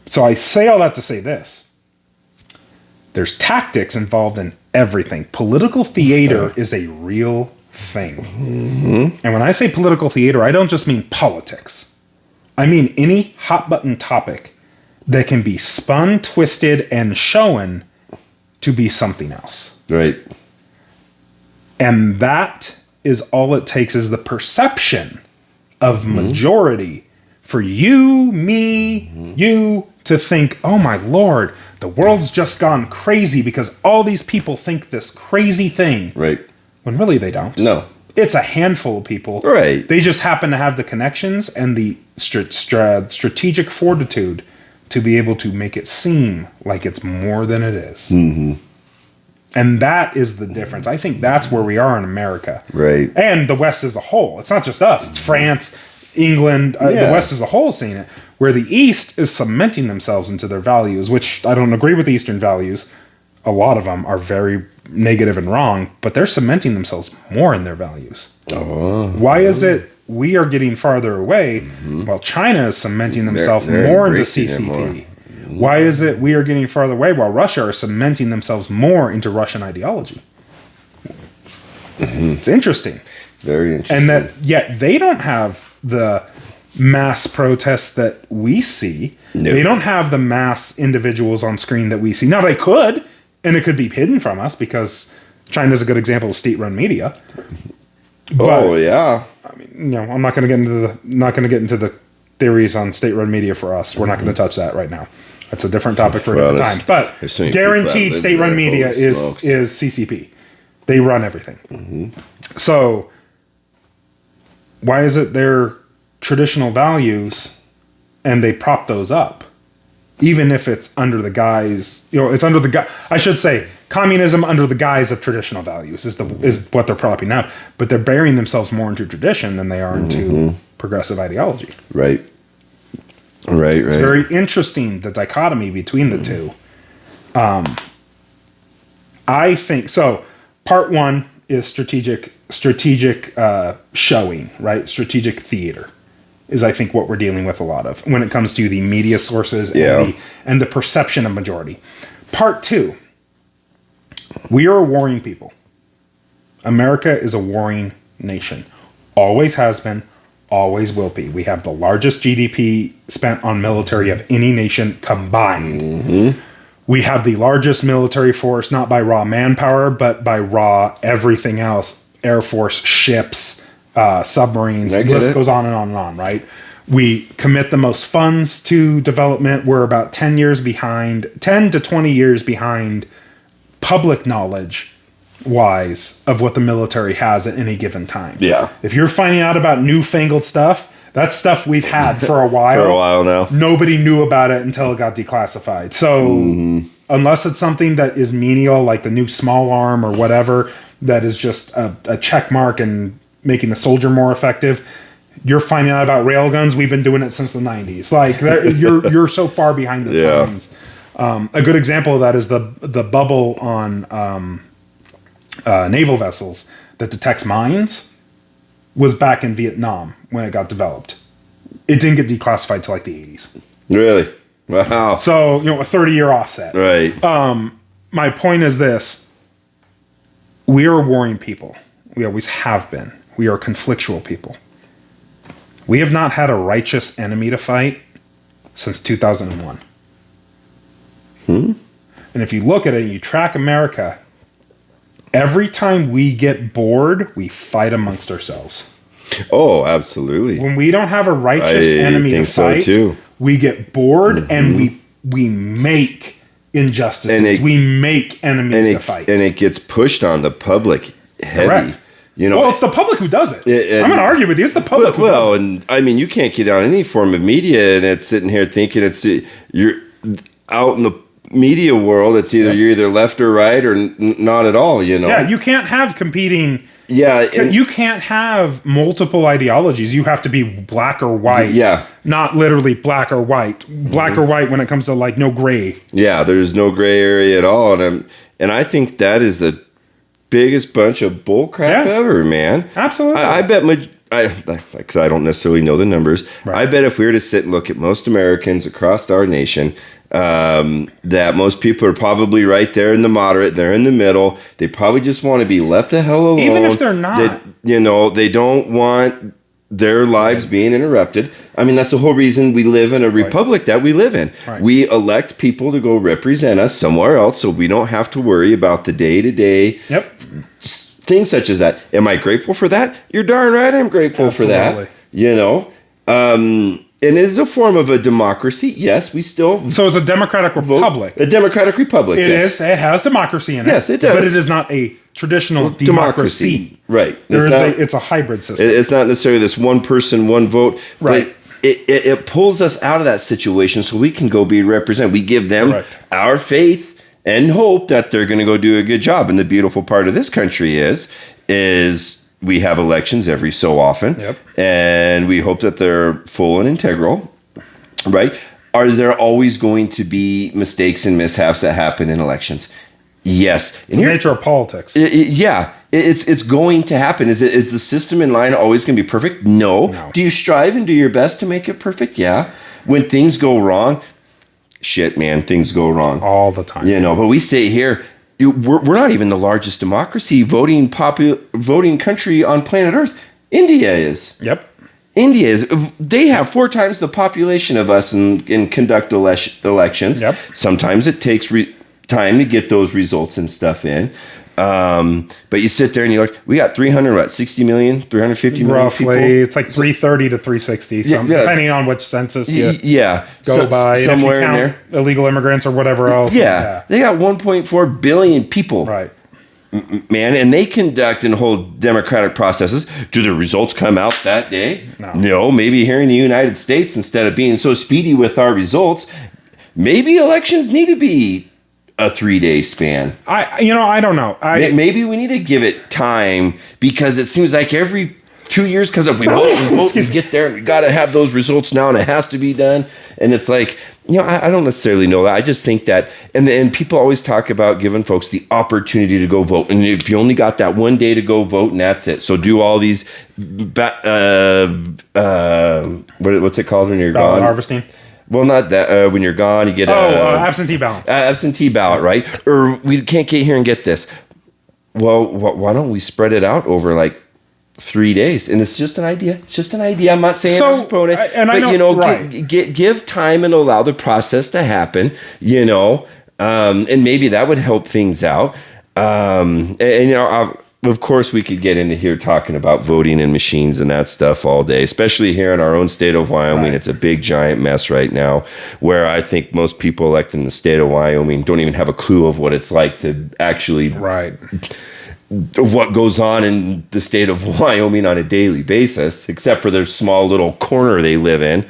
So I say all that to say this. There's tactics involved in everything. Political theater is a real thing. And when I say political theater, I don't just mean politics. I mean any hot button topic that can be spun, twisted, and shown to be something else. Right. And that is all it takes, is the perception of majority for you, me, you to think, oh my Lord, the world's just gone crazy because all these people think this crazy thing. Right. When really they don't. No. It's a handful of people. Right. They just happen to have the connections and the strategic fortitude to be able to make it seem like it's more than it is. Mm-hmm. And that is the difference. I think that's where we are in America. Right. And the West as a whole. It's not just us. It's France, England, the West as a whole seeing it. Where the East is cementing themselves into their values, which I don't agree with the Eastern values. A lot of them are very negative and wrong, but they're cementing themselves more in their values. Oh. Why is it we are getting farther away while China is cementing themselves more into CCP? Why is it we are getting farther away while Russia are cementing themselves more into Russian ideology? It's interesting. Very interesting. And that yet they don't have the mass protests that we see. No. They don't have the mass individuals on screen that we see. Now they could, and it could be hidden from us because China's a good example of state-run media. Oh yeah. I mean, I'm not going to get into the theories on state-run media for us. We're not going to touch that right now. That's a different topic for a different time. But so guaranteed state-run media is CCP. They run everything. So why is it their traditional values and they prop those up? Even if it's under the guise, it's under the I should say communism under the guise of traditional values is what they're propping up. But they're burying themselves more into tradition than they are into progressive ideology. Right. Right. It's very interesting, the dichotomy between the two. I think so. Part one is strategic showing, right? Strategic theater is, I think, what we're dealing with a lot of when it comes to the media sources and the perception of majority. Part two, we are a warring people. America is a warring nation. Always has been, always will be. We have the largest GDP spent on military of any nation combined. We have the largest military force, not by raw manpower, but by raw everything else. Air Force, ships, submarines, the list goes on and on and on, right? We commit the most funds to development. We're about 10 to 20 years behind public knowledge wise of what the military has at any given time. Yeah. If you're finding out about newfangled stuff, that's stuff we've had for a while. For a while now. Nobody knew about it until it got declassified. So unless it's something that is menial, like the new small arm or whatever, that is just a check mark and making the soldier more effective, you're finding out about railguns. We've been doing it since the 90s. Like you're so far behind the times. A good example of that is the bubble on naval vessels that detects mines was back in Vietnam when it got developed. It didn't get declassified till like the 80s. Really? Wow. So, a 30-year offset. Right. My point is this. We are warring people. We always have been. We are conflictual people. We have not had a righteous enemy to fight since 2001. And if you look at it and you track America, every time we get bored, we fight amongst ourselves. Oh, absolutely. When we don't have a righteous enemy to fight, we get bored and we make injustices. We make enemies to fight. And it gets pushed on the public heavy. Correct. Well, it's the public who does it. I'm going to argue with you. It's the public who does it. And I mean, you can't get on any form of media and it's sitting here thinking you're out in the media world. It's you're either left or right or not at all, Yeah, you can't have competing. Yeah. You can't have multiple ideologies. You have to be black or white. Yeah. Not literally black or white. Black or white when it comes to no gray. Yeah, there's no gray area at all. And I think that is the biggest bunch of bullcrap ever, man. Absolutely. I bet because I don't necessarily know the numbers. Right. I bet if we were to sit and look at most Americans across our nation, that most people are probably right there in the moderate. They're in the middle. They probably just want to be left the hell alone. Even if they're not. They don't want their lives being interrupted. I mean, that's the whole reason we live in a republic that we live in. Right. We elect people to go represent us somewhere else so we don't have to worry about the day-to-day things such as that. Am I grateful for that? You're darn right I'm grateful for that. You know? And it is a form of a democracy. Yes, we still... So it's a democratic republic. A democratic republic, It is. It has democracy in it. Yes, it does. But it is not a traditional democracy. Right. It's a hybrid system. It's not necessarily this one person, one vote. Right. But it pulls us out of that situation so we can go be represented. We give them our faith and hope that they're going to go do a good job. And the beautiful part of this country is we have elections every so often, and we hope that they're full and integral, right? Are there always going to be mistakes and mishaps that happen in elections? Yes. It's the nature of politics. It's going to happen. Is the system in line always going to be perfect? No. Do you strive and do your best to make it perfect? Yeah. When things go wrong, shit, man, things go wrong all the time. You know, but we say here, we're not even the largest democracy voting country on planet Earth. India is. Yep. India is. They have 4 times the population of us and conduct elections. Yep. Sometimes it takes time to get those results and stuff in. But you sit there and you're like, we got 60 million, 350 million roughly people. It's like 330 to 360, depending on which census you go by. Somewhere and if you in count illegal immigrants or whatever else. They got 1.4 billion people. Right. Man, and they conduct and hold democratic processes. Do the results come out that day? No. Maybe here in the United States, instead of being so speedy with our results, maybe elections need to be a 3-day span. I don't know. Maybe we need to give it time, because it seems like every 2 years, because we vote, we get there, and we got to have those results now, and it has to be done. And it's like, I don't necessarily know that. I just think that, and people always talk about giving folks the opportunity to go vote. And if you only got that one day to go vote, and that's it. So do all these, what's it called when you're gone? Harvesting. Well, not that. When you're gone, you get absentee ballots. Absentee ballot, right? Or we can't get here and get this. Well, why don't we spread it out over like 3 days? And it's just an idea. It's just an idea. I'm not saying I'm a proponent, give time and allow the process to happen. And maybe that would help things out. Of course, we could get into here talking about voting and machines and that stuff all day, especially here in our own state of Wyoming. Right. It's a big, giant mess right now, where I think most people elected in the state of Wyoming don't even have a clue of what it's like to actually... what goes on in the state of Wyoming on a daily basis, except for their small little corner they live in.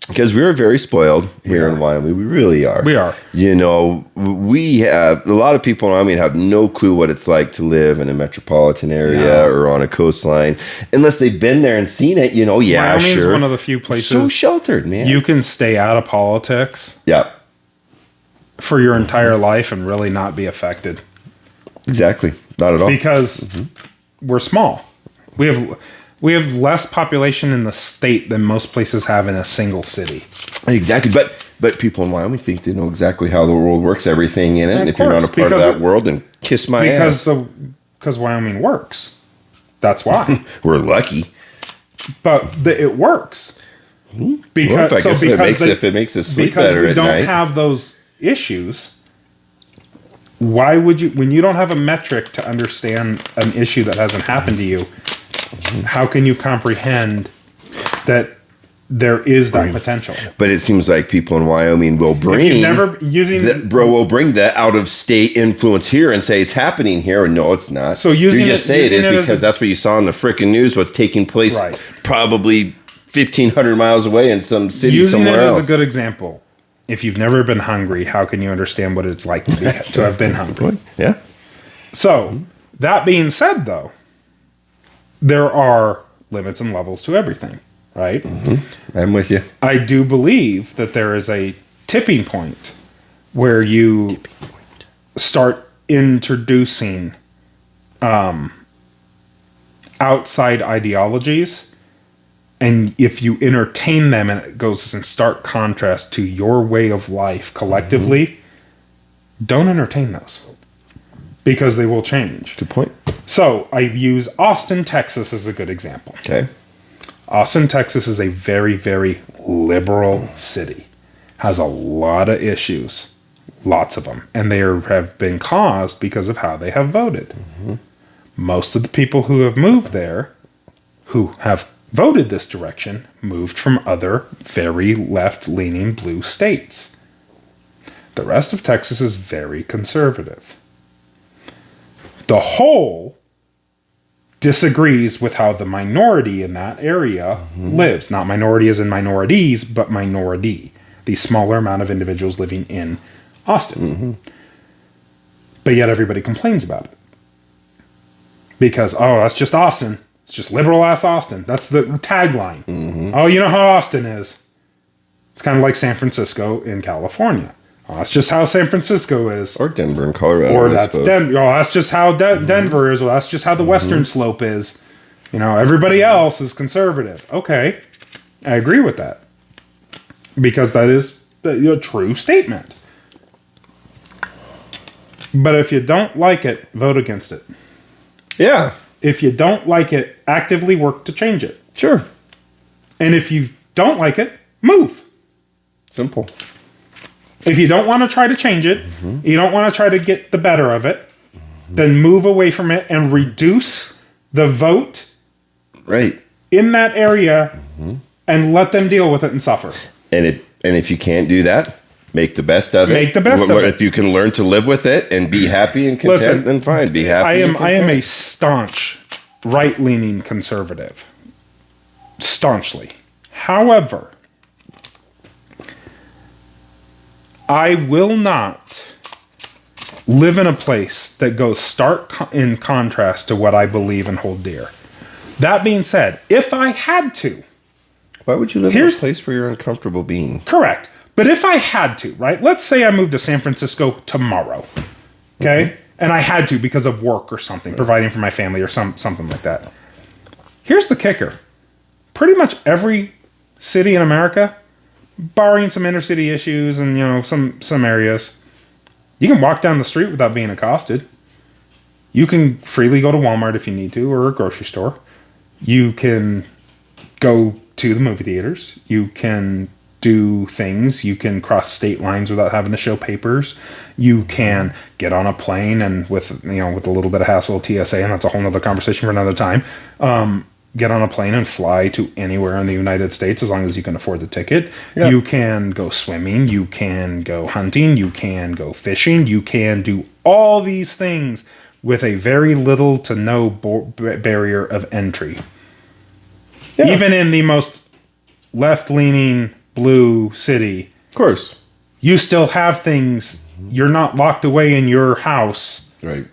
Because we're very spoiled here in Wyoming. We really are. We are. We have a lot of people in Wyoming have no clue what it's like to live in a metropolitan area or on a coastline, unless they've been there and seen it. Wyoming's one of the few places so sheltered, man. You can stay out of politics. For your entire life and really not be affected. Exactly. Not at all. Because we're small. We have less population in the state than most places have in a single city. Exactly. But people in Wyoming think they know exactly how the world works, everything in it. And if you're not a part of that world, then kiss my ass. Because Wyoming works. That's why. We're lucky. But it works. Because if it makes us sleep better at night. Because we don't have those issues. Why would you, when you don't have a metric to understand an issue that hasn't happened to you, how can you comprehend that there is that potential? But it seems like people in Wyoming will bring the out of state influence here and say it's happening here, and no, it's not. So you just say it is because that's what you saw in the freaking news. What's taking place probably 1,500 miles away in some city somewhere else. Using it as a good example. If you've never been hungry, how can you understand what it's like to have been hungry? Yeah. So, that being said, though, there are limits and levels to everything, right? I'm with you. I do believe that there is a tipping point where you start introducing outside ideologies. And if you entertain them and it goes in stark contrast to your way of life collectively, don't entertain those. Because they will change. Good point. So, I use Austin, Texas as a good example. Okay. Austin, Texas is a very, very liberal city. Has a lot of issues. Lots of them. And they have been caused because of how they have voted. Mm-hmm. Most of the people who have moved there, who have voted this direction, moved from other very left-leaning blue states. The rest of Texas is very conservative. The whole disagrees with how the minority in that area lives. Not minority as in minorities, but minority. The smaller amount of individuals living in Austin. Mm-hmm. But yet everybody complains about it. Because, oh, that's just Austin. It's just liberal-ass Austin. That's the tagline. Mm-hmm. Oh, you know how Austin is. It's kind of like San Francisco in California. Oh, that's just how San Francisco is. Or Denver in Colorado. Or that's Denver. Oh, that's just how Denver is. Or that's just how the Western Slope is. You know, everybody else is conservative. Okay. I agree with that. Because that is a true statement. But if you don't like it, vote against it. Yeah. If you don't like it, actively work to change it. Sure. And if you don't like it, move. Simple. If you don't want to try to change it, you don't want to try to get the better of it, then move away from it and reduce the vote in that area and let them deal with it and suffer. And if you can't do that, make the best of it. Make the best of it. If you can learn to live with it and be happy and content, then fine. Be happy. I am a staunch right-leaning conservative. Staunchly. However, I will not live in a place that goes stark in contrast to what I believe and hold dear. That being said, if I had to... Why would you live in a place where you're uncomfortable being? Correct. But if I had to, right? Let's say I moved to San Francisco tomorrow, okay? And I had to because of work or something, providing for my family or something like that. Here's the kicker. Pretty much every city in America, barring some inner city issues and, you know, some areas, you can walk down the street without being accosted. You can freely go to Walmart if you need to, or a grocery store. You can go to the movie theaters. You can do things. You can cross state lines without having to show papers. You can get on a plane and with a little bit of hassle, TSA, and that's a whole nother conversation for another time. Get on a plane and fly to anywhere in the United States as long as you can afford the ticket. Yeah. You can go swimming. You can go hunting. You can go fishing. You can do all these things with a very little to no barrier of entry. Yeah. Even in the most left-leaning blue city, of course, you still have things. You're not locked away in your house, right?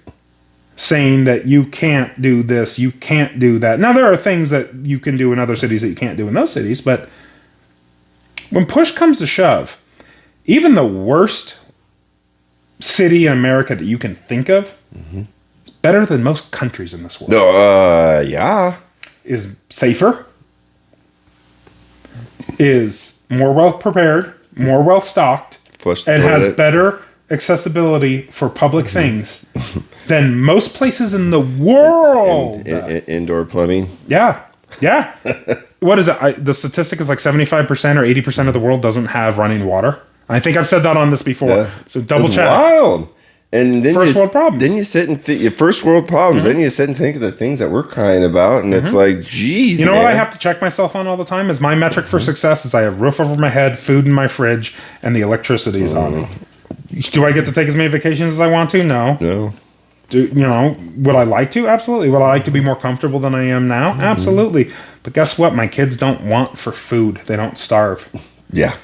Saying that you can't do this, you can't do that. Now, there are things that you can do in other cities that you can't do in those cities, but when push comes to shove, even the worst city in America that you can think of is better than most countries in this world. Yeah. Is safer, is more well prepared, more well stocked, and has better accessibility for public things than most places in the world. Indoor plumbing. Yeah. What is it? The statistic is like 75% or 80% of the world doesn't have running water. I think I've said that on this before. Yeah. So double check. Wild. And then first world problems. Then you sit and think, first world problems. Then you sit and think of the things that we're crying about, and it's like, geez, you know what I have to check myself on all the time is my metric for success is I have roof over my head, food in my fridge, and the electricity is on. Do I get to take as many vacations as I want to? No. Would I like to? Absolutely. Would I like to be more comfortable than I am now? Absolutely. But guess what? My kids don't want for food. They don't starve. Yeah.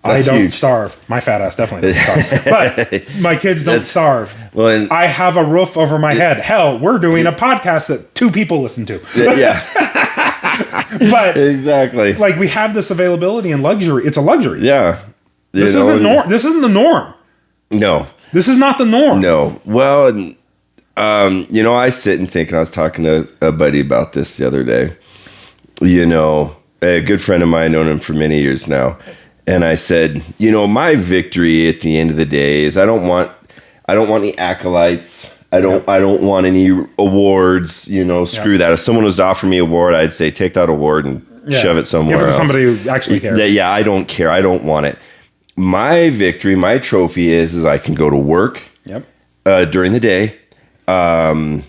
I don't starve. My fat ass definitely doesn't starve. But my kids don't starve. Well, I have a roof over my head. Hell, we're doing a podcast that 2 people listen to. Yeah. But exactly. Like, we have this availability and luxury. It's a luxury. Yeah. This isn't the norm. No. This is not the norm. No. Well, I sit and think, and I was talking to a buddy about this the other day. A good friend of mine, known him for many years now. And I said, my victory at the end of the day is I don't want any acolytes. I don't want any awards. Screw that. If someone was to offer me an award, I'd say take that award and shove it somewhere else. Somebody who actually cares. Yeah, I don't care. I don't want it. my victory, my trophy is I can go to work Yep. during the day. I'm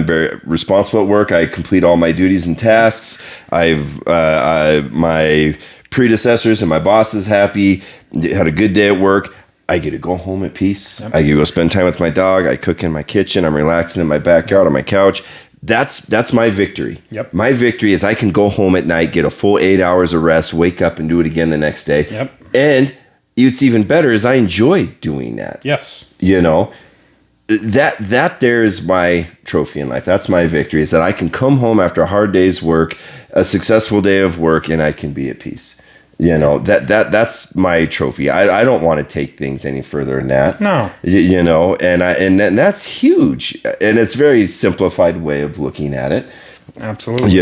very responsible at work. I complete all my duties and tasks. My predecessors and my boss is happy. Had a good day at work. I get to go home at peace. Yep. I get to go spend time with my dog. I cook in my kitchen. I'm relaxing in my backyard on my couch. That's my victory. Yep. My victory is I can go home at night, get a full 8 hours of rest, wake up and do it again the next day. Yep. And it's even better is I enjoy doing that. Yes. That there's my trophy in life. That's my victory, is that I can come home after a hard day's work, a successful day of work, and I can be at peace. That's my trophy. I don't want to take things any further than that. No. And that's huge. And it's a very simplified way of looking at it. Absolutely.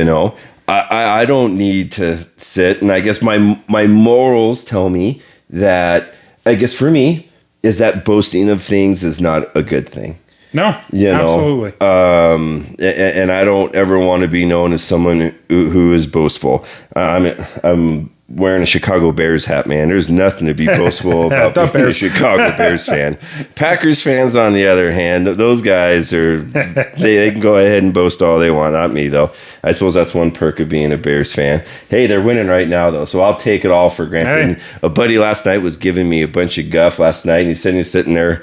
I don't need to sit, and I guess my morals tell me that, I guess for me, is that boasting of things is not a good thing. No, absolutely. And I don't ever want to be known as someone who is boastful. I'm wearing a Chicago Bears hat, man. There's nothing to be boastful about being a Chicago Bears fan. Packers fans, on the other hand, those guys they can go ahead and boast all they want. Not me, though. I suppose that's one perk of being a Bears fan. Hey, they're winning right now, though, so I'll take it all for granted. Hey. A buddy last night was giving me a bunch of guff last night, and he said he was sitting there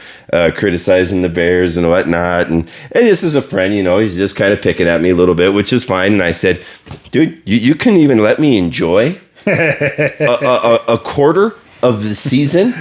criticizing the Bears and whatnot. And this is a friend, he's just kind of picking at me a little bit, which is fine. And I said, dude, you couldn't even let me enjoy a quarter of the season.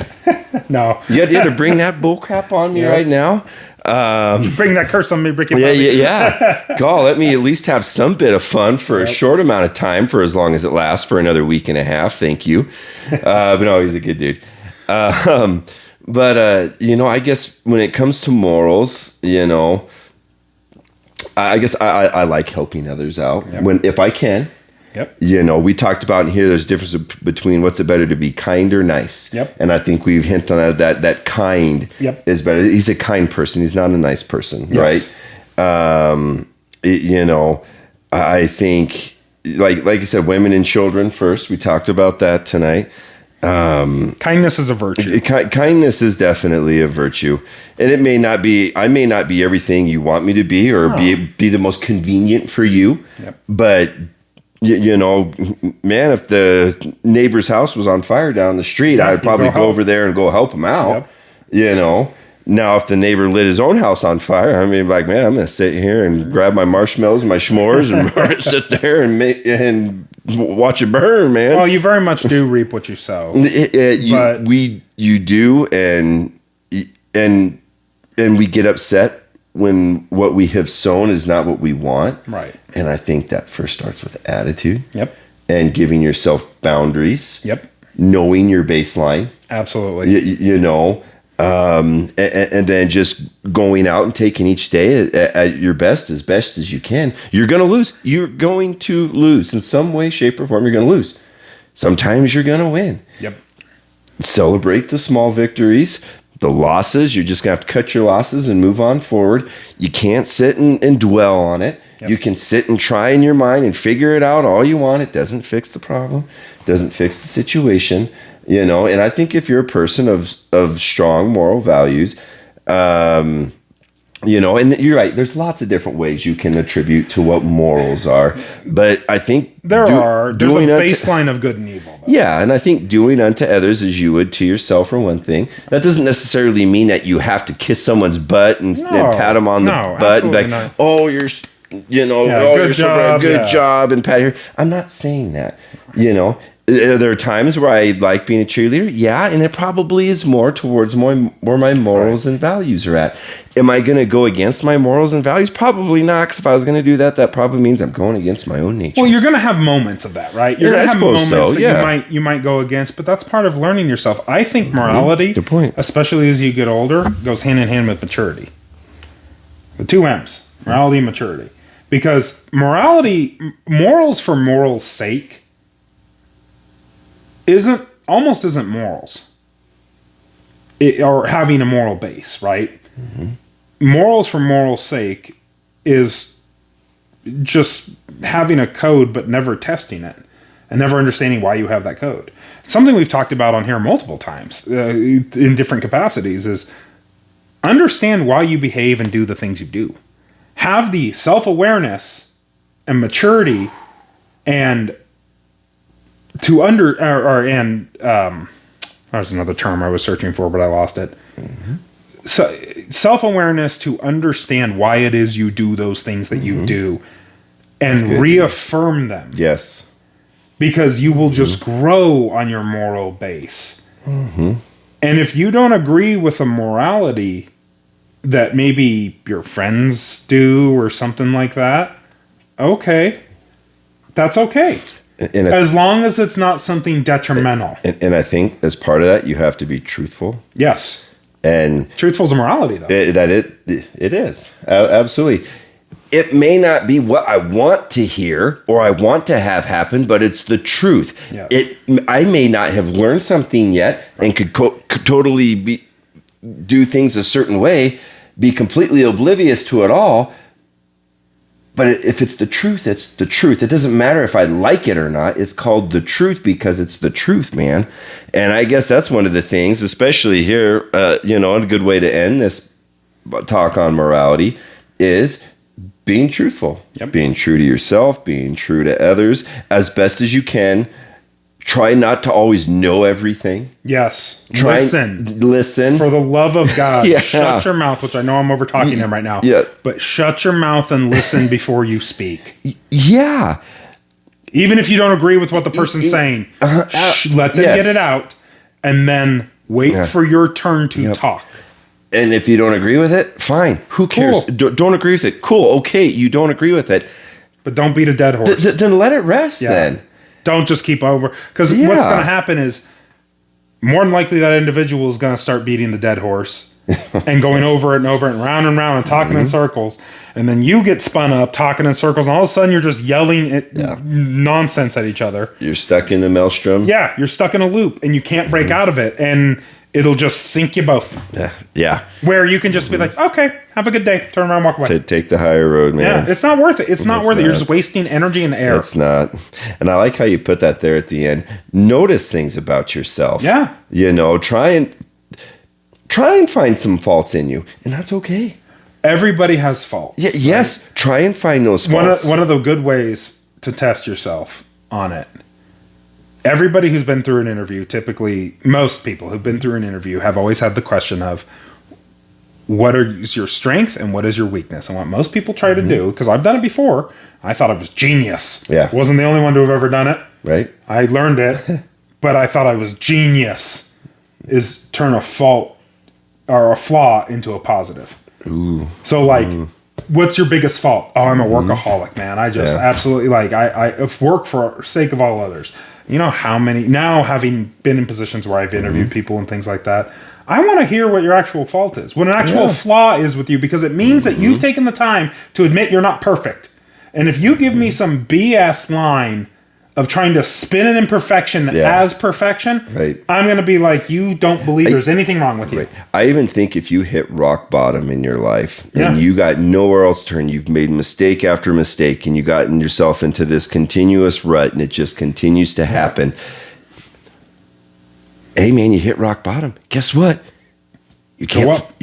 No, you had to bring that bull crap on me right now. Bring that curse on me, Ricky. Yeah. God, let me at least have some bit of fun for a short amount of time, for as long as it lasts, for another week and a half. Thank you. But no, he's a good dude. But I guess when it comes to morals, I guess I like helping others out if I can. Yep. We talked about in here, there's a difference between what's it better to be kind or nice. Yep. And I think we've hinted on that kind is better. He's a kind person. He's not a nice person, right? I think, like you said, women and children first. We talked about that tonight. Kindness is a virtue. Kindness is definitely a virtue. And I may not be everything you want me to be, or be the most convenient for you. Yep. But man, if the neighbor's house was on fire down the street, I'd probably go over there and go help him out. Yep. Now if the neighbor lit his own house on fire, I mean, like, man, I'm gonna sit here and grab my marshmallows and my s'mores and sit there and watch it burn, man. Well, you very much do reap what you sow. You do, and we get upset when what we have sown is not what we want. Right. And I think that first starts with attitude. Yep. And giving yourself boundaries. Yep. Knowing your baseline. Absolutely. And then just going out and taking each day at your best as you can. You're going to lose. You're going to lose in some way, shape, or form. You're going to lose. Sometimes you're going to win. Yep. Celebrate the small victories. The losses, you're just going to have to cut your losses and move on forward. You can't sit and dwell on it. Yep. You can sit and try in your mind and figure it out all you want. It doesn't fix the problem. It doesn't fix the situation. And I think if you're a person of strong moral values, and you're right, there's lots of different ways you can attribute to what morals are. But I think there's a baseline of good and evil. Though. Yeah, and I think doing unto others as you would to yourself for one thing. That doesn't necessarily mean that you have to kiss someone's butt and pat them on the butt and be like, not. oh, you're good job, and pat your. I'm not saying that. Are there times where I like being a cheerleader? Yeah, and it probably is more towards where my morals and values are at. Am I going to go against my morals and values? Probably not, because if I was going to do that, that probably means I'm going against my own nature. Well, you're going to have moments of that, right? You're going to have moments that you might go against, but that's part of learning yourself. I think morality, good point, especially as you get older, goes hand in hand with maturity. The two M's, morality and maturity. Because morals for moral's sake, isn't morals or having a moral base, right? Mm-hmm. Morals for moral's sake is just having a code but never testing it and never understanding why you have that code. Something we've talked about on here multiple times in different capacities is understand why you behave and do the things you do. Have the self-awareness and maturity and there's another term I was searching for, but I lost it. Mm-hmm. So self-awareness to understand why it is you do those things that you do and reaffirm them. Yes. Because you will just grow on your moral base. Mm-hmm. And if you don't agree with a morality that maybe your friends do or something like that, okay. That's okay. As long as it's not something detrimental. And I think as part of that, you have to be truthful. Yes. And truthful is a morality, though. It is. Absolutely. It may not be what I want to hear or I want to have happen, but it's the truth. Yeah. I may not have learned something yet and could totally do things a certain way, be completely oblivious to it all. But if it's the truth, it's the truth. It doesn't matter if I like it or not. It's called the truth because it's the truth, man. And I guess that's one of the things, especially here, a good way to end this talk on morality is being truthful. Yep. Being true to yourself, being true to others as best as you can. Try not to always know everything. Yes. Listen. For the love of God, shut your mouth, which I know I'm over talking him right now. Yeah. But shut your mouth and listen before you speak. Yeah. Even if you don't agree with what the person's saying, let them get it out and then wait for your turn to talk. And if you don't agree with it, fine. Who cares? Cool. Don't agree with it. Cool. Okay. You don't agree with it. But don't beat a dead horse. Then let it rest then. Don't just keep over. Because what's going to happen is more than likely that individual is going to start beating the dead horse and going over it and over it and round and talking in circles. And then you get spun up talking in circles. And all of a sudden you're just yelling nonsense at each other. You're stuck in the maelstrom. Yeah. You're stuck in a loop and you can't break out of it. And it'll just sink you both. Yeah. Where you can just be like, okay, have a good day. Turn around, walk away. Take the higher road, man. Yeah, it's not worth it. It's not worth it. You're just wasting energy and air. It's not. And I like how you put that there at the end. Notice things about yourself. Yeah. Try and find some faults in you. And that's okay. Everybody has faults. Yes. Right? Try and find those faults. One of the good ways to test yourself on it. Everybody who's been through an interview, typically most people who've been through an interview have always had the question of what is your strength and what is your weakness? And what most people try to do, because I've done it before, I thought I was genius. Yeah. Wasn't the only one to have ever done it. Right. I learned it, but I thought I was genius, is turn a fault or a flaw into a positive. Ooh. So what's your biggest fault? Oh, I'm a workaholic, man. I just absolutely I work for sake of all others. You know how many, now having been in positions where I've interviewed people and things like that, I want to hear what your actual fault is, what an actual flaw is with you, because it means that you've taken the time to admit you're not perfect. And if you give me some BS line of trying to spin an imperfection as perfection, I'm going to be like, you don't believe there's anything wrong with you. Right. I even think if you hit rock bottom in your life and you got nowhere else to turn, you've made mistake after mistake and you gotten yourself into this continuous rut and it just continues to happen. Hey man, you hit rock bottom. Guess what? You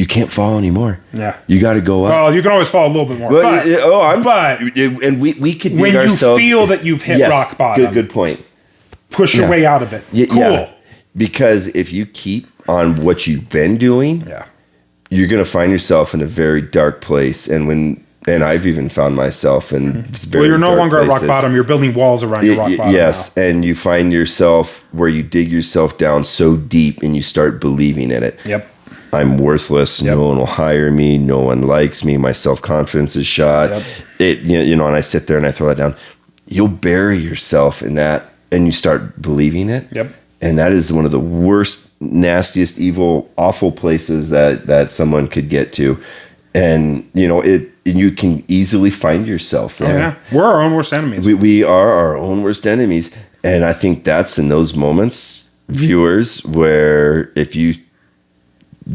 can't fall anymore. Yeah. You got to go up. Well, you can always fall a little bit more. But and we could dig when ourselves. You feel that you've hit rock bottom. Good point. Push your way out of it. Cool. Yeah. Because if you keep on what you've been doing, you're going to find yourself in a very dark place. And I've even found myself in very you're no longer places. at rock bottom. You're building walls around your rock bottom. Yes, now. And you find yourself where you dig yourself down so deep and you start believing in it. Yep. I'm worthless. Yep. No one will hire me. No one likes me. My self-confidence is shot. Yep. And I sit there and I throw that down. You'll bury yourself in that and you start believing it. Yep. And that is one of the worst, nastiest, evil, awful places that someone could get to. And, you can easily find yourself there. Oh, yeah. We're our own worst enemies. We are our own worst enemies. And I think that's in those moments, viewers, where if you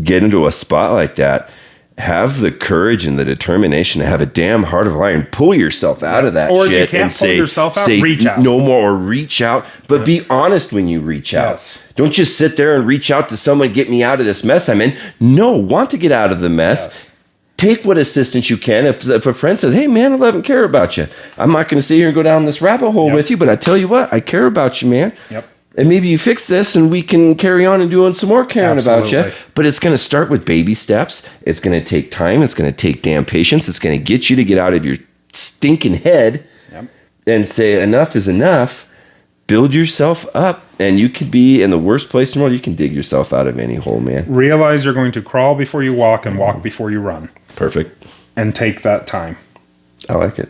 get into a spot like that, have the courage and the determination to have a damn heart of iron. Pull yourself out of that or shit if you can't and pull say, yourself out, say reach out. no more, or reach out. But be honest when you reach out. Yes. Don't just sit there and reach out to someone, get me out of this mess I'm in. No, want to get out of the mess. Yes. Take what assistance you can. If a friend says, hey, man, I love and care about you. I'm not going to sit here and go down this rabbit hole with you, but I tell you what, I care about you, man. Yep. And maybe you fix this and we can carry on and doing some more caring about you. But it's going to start with baby steps. It's going to take time. It's going to take damn patience. It's going to get you to get out of your stinking head and say enough is enough. Build yourself up. And you could be in the worst place in the world. You can dig yourself out of any hole, man. Realize you're going to crawl before you walk and walk before you run. Perfect. And take that time. I like it.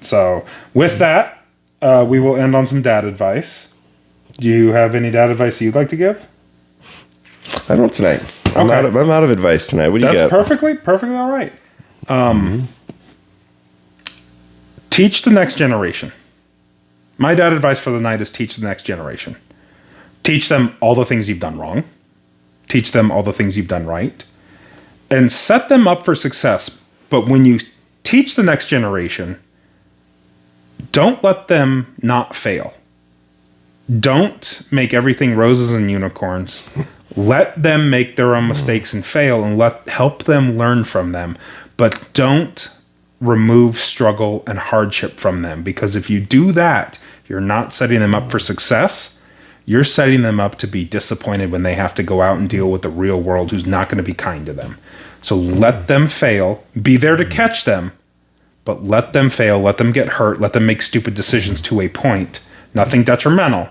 So with that, we will end on some dad advice. Do you have any dad advice you'd like to give? I don't tonight. I'm out of advice tonight. What do you got? That's perfectly all right. Teach the next generation. My dad advice for the night is teach the next generation. Teach them all the things you've done wrong. Teach them all the things you've done right. And set them up for success. But when you teach the next generation, don't let them not fail. Don't make everything roses and unicorns. Let them make their own mistakes and fail, and help them learn from them. But don't remove struggle and hardship from them, because if you do that, you're not setting them up for success. You're setting them up to be disappointed when they have to go out and deal with the real world who's not going to be kind to them. So let them fail. Be there to catch them, but let them fail. Let them get hurt. Let them make stupid decisions to a point. Nothing detrimental.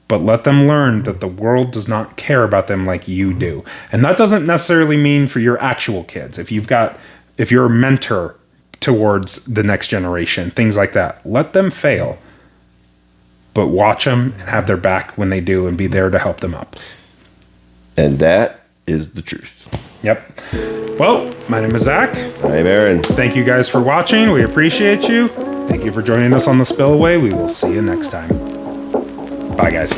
But let them learn that the world does not care about them like you do. And that doesn't necessarily mean for your actual kids. If you're a mentor towards the next generation, things like that, let them fail. But watch them and have their back when they do and be there to help them up. And that is the truth. Yep. Well, my name is Zach. I'm Aaron. Thank you guys for watching. We appreciate you. Thank you for joining us on The Spillway. We will see you next time. Bye, guys.